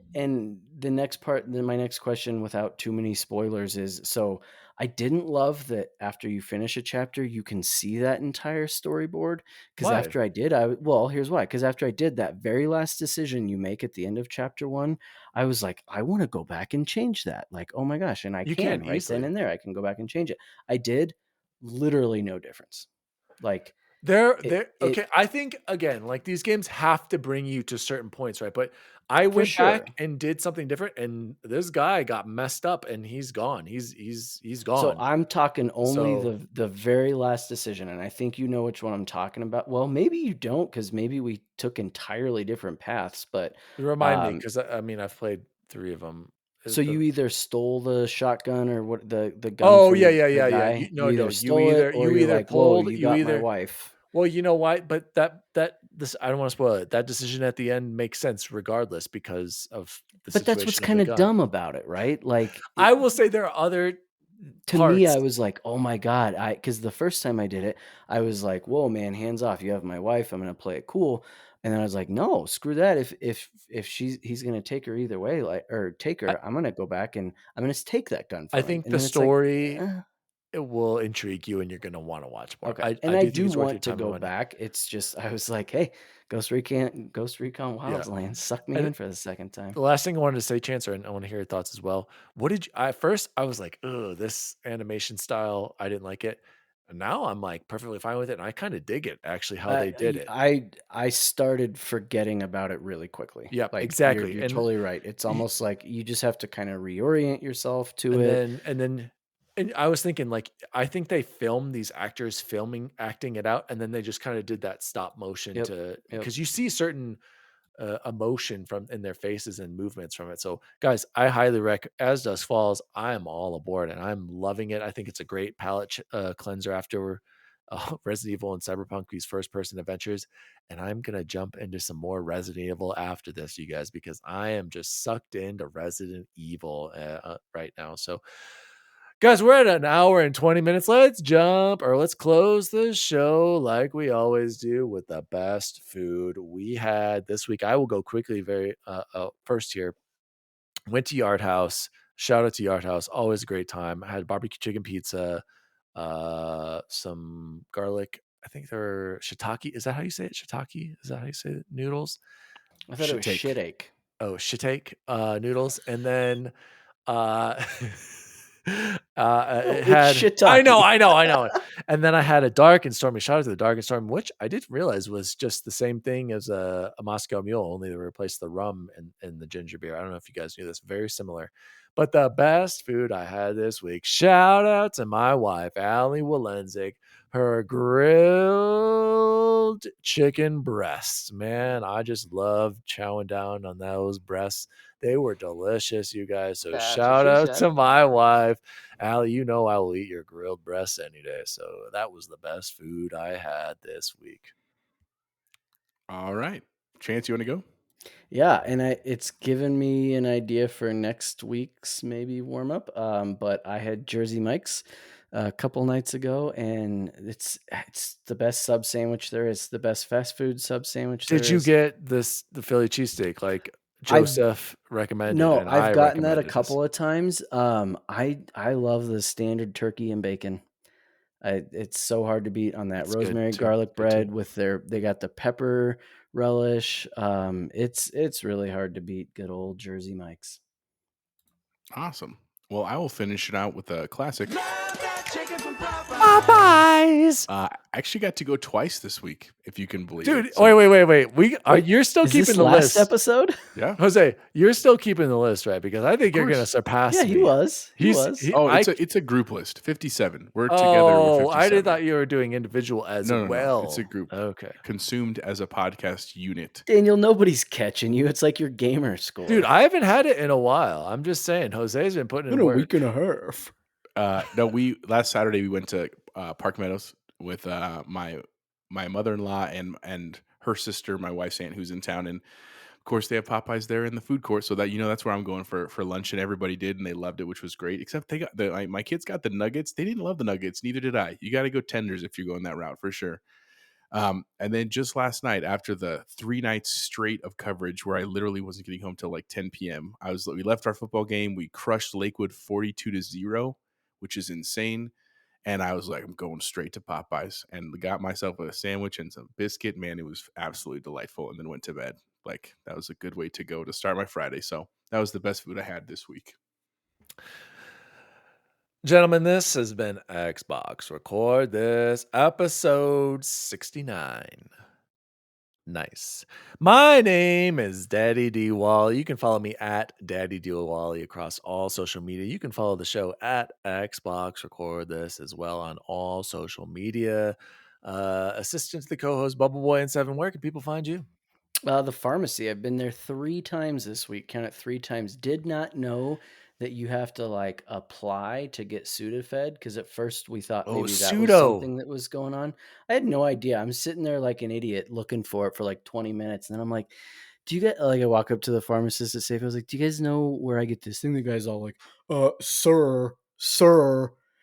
the next part, then my next question, without too many spoilers, is so I didn't love that after you finish a chapter, you can see that entire storyboard. Because Why? after I did, well, here's why. Because after I did that very last decision you make at the end of chapter 1, I was like, I want to go back and change that. Like, oh my gosh, and I You can can right then easily. and there. I can go back and change it. I did. Literally no difference. Like. They're It, okay. I think again, like these games have to bring you to certain points, right? But I For went back sure. and did something different, and this guy got messed up, and he's gone. He's So gone. I'm talking only So the very last decision, and I think you know which one I'm talking about. Well, maybe you don't, because maybe we took entirely different paths. But remind me, because I mean I've played 3 of them. so you either stole the shotgun or what the gun Oh from yeah, the yeah, yeah, yeah. guy. No, You no. either stole it or You you're either like, whoa, pulled you you got my either. wife. Well, you know why? But this I don't want to spoil it. That decision at the end makes sense regardless because of the But that's what's situation of the kind of gun. dumb about it, right? Like I will say there are other to me, parts. I was like, oh my God. Because the first time I did it, I was like, whoa, man, hands off. You have my wife. I'm going to play it cool. And then I was like, no, screw that. If he's going to take her either way, like, or take I, her, I'm going to go back and I'm going to take that gun I from him. think And the then it's like, story eh, it will intrigue you and you're gonna want to watch more. okay. I And I do think do it's worth your want to time and go money. back. It's just, I was like, hey, Ghost Recon Yeah. Wildlands sucked me And in for the second time. the last thing I wanted to say, Chancer, and I want to hear your thoughts as well. What did you at first I was like, oh, this animation style, I didn't like it. And now I'm like perfectly fine with it. And I kind of dig it actually how they did it. I started forgetting about it really quickly. Yep, Like exactly. you're totally right. It's almost like you just have to kind of reorient yourself to And it. and I was thinking like I think they filmed these actors acting it out, and then they just kind of did that stop motion Yep. to Yep. because you see certain emotion from in their faces and movements from it. So guys, I highly recommend As Dusk Falls. I'm all aboard and I'm loving it. I think it's a great palate cleanser after Resident Evil and Cyberpunk, these first person adventures. And I'm going to jump into some more Resident Evil after this, you guys, because I am just sucked into Resident Evil right now. So guys, we're at an hour and 20 minutes. Let's close the show like we always do with the best food we had this week. I will go quickly very first here. Went to Yard House. Shout out to Yard House. Always a great time. I had barbecue chicken pizza, some garlic. I think they're shiitake. Is that how you say it? Shiitake? Is that how you say it? Noodles? I thought it was shit ache. Oh, shiitake noodles. And then it had shiitake. I know. And then I had a dark and stormy. Shout out to the dark and stormy, which I didn't realize was just the same thing as a Moscow Mule, only they replaced the rum and the ginger beer. I don't know if you guys knew this. Very similar. But the best food I had this week. Shout out to my wife, Allie Walensik. Her grilled chicken breasts. Man, I just love chowing down on those breasts. They were delicious, you guys. So That's shout what she out said. to my wife. Allie, you know I will eat your grilled breasts any day. So that was the best food I had this week. All right. Chance, you want to go? Yeah, and it's given me an idea for next week's maybe warm up. But I had Jersey Mike's a couple nights ago, and it's the best sub sandwich there is, the best fast food sub sandwich there is. Did you get the Philly cheesesteak like Joseph recommended? No, and I've gotten that a recommended couple of times. I love the standard turkey and bacon. It's so hard to beat on that That's rosemary good too. garlic Good too. bread with they got the pepper relish. It's really hard to beat good old Jersey Mike's. Awesome. Well, I will finish it out with a classic. Popeyes. I actually got to go twice this week, if you can believe Dude, it. So, wait. You're still Is this keeping the last list. episode? yeah. Jose, you're still keeping the list, right? Because I think you're going to course. surpass Yeah, me. he was. He was. Oh, I it's a group list. 57. We're together with 57. I did thought you were doing individual as No. well. It's a group. Okay. Consumed as a podcast unit. Daniel, nobody's catching you. It's like your gamer score. Dude, I haven't had it in a while. I'm just saying, Jose's been putting in work. and a half. No, last Saturday we went to Park Meadows with my mother-in-law and her sister, my wife's aunt, who's in town, and of course they have Popeyes there in the food court, so that that's where I'm going for lunch, and everybody did, and they loved it, which was great. Except they got my kids got the nuggets. They didn't love the nuggets, neither did I. You got to go tenders if you're going that route for sure. And then just last night, after the 3 nights straight of coverage, where I literally wasn't getting home till like 10 p.m., we left our football game. We crushed Lakewood 42-0, which is insane. And I was like, I'm going straight to Popeyes, and got myself a sandwich and some biscuit. Man, it was absolutely delightful. And then went to bed. Like, that was a good way to go to start my Friday. So that was the best food I had this week. Gentlemen, this has been Xbox Record This, episode 69. Nice. My name is DaddyDWALLY. You can follow me at DaddyDWALLY across all social media. You can follow the show at Xbox Record This as well on all social media. Assistant to the co-host, Bubble Boy and 7. Where can people find you? The pharmacy. I've been there 3 times this week. Count it 3 times. Did not know that you have to like apply to get Sudafed, because at first we thought maybe that was something that was going on. I had no idea. I'm sitting there like an idiot looking for it for like 20 minutes, and then I'm like, "Do you get like?" I walk up to the pharmacist at Safe. I was like, "Do you guys know where I get this thing?" The guy's all like, "Sir,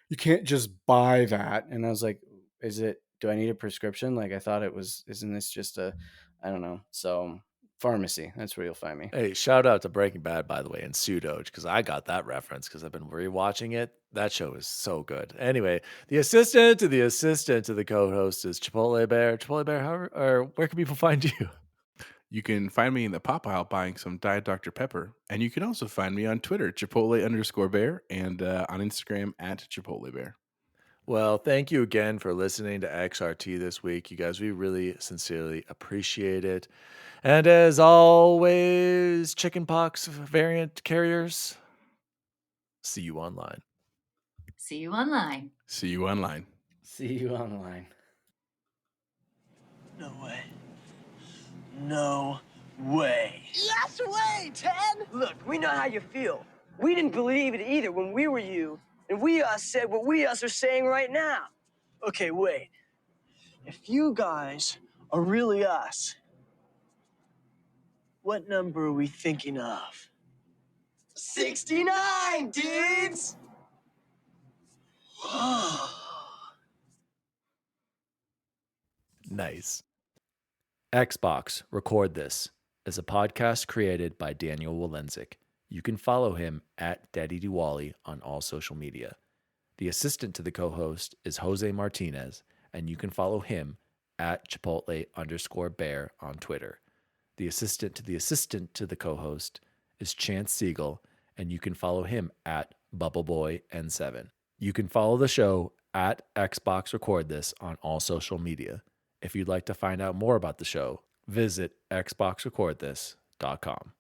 you can't just buy that." And I was like, do I need a prescription? Like, I thought it was. Isn't this just a? I don't know. So pharmacy. That's where you'll find me. Hey, shout out to Breaking Bad, by the way, and Pseudoge, because I got that reference because I've been rewatching it. That show is so good. Anyway, the assistant to the co-host is Chipotle Bear. Chipotle Bear, where can people find you? You can find me in the pop aisle buying some Diet Dr. Pepper. And you can also find me on Twitter, Chipotle_Bear, and on Instagram at Chipotle Bear. Well, thank you again for listening to XRT this week. You guys, we really sincerely appreciate it. And as always, chickenpox variant carriers, see you online. See you online. See you online. See you online. No way. No way. Yes way, Ted! Look, we know how you feel. We didn't believe it either when we were you, and we said what we are saying right now. Okay, wait. If you guys are really us, what number are we thinking of? 69, dudes! Nice. Xbox Record This is a podcast created by Daniel Walenzik. You can follow him at DaddyDWALLY on all social media. The assistant to the co-host is Jose Martinez, and you can follow him at Chipotle_Bear on Twitter. The assistant to the co-host is Chance Siegel, and you can follow him at BubbleBoyN7. You can follow the show at Xbox Record This on all social media. If you'd like to find out more about the show, visit xboxrecordthis.com.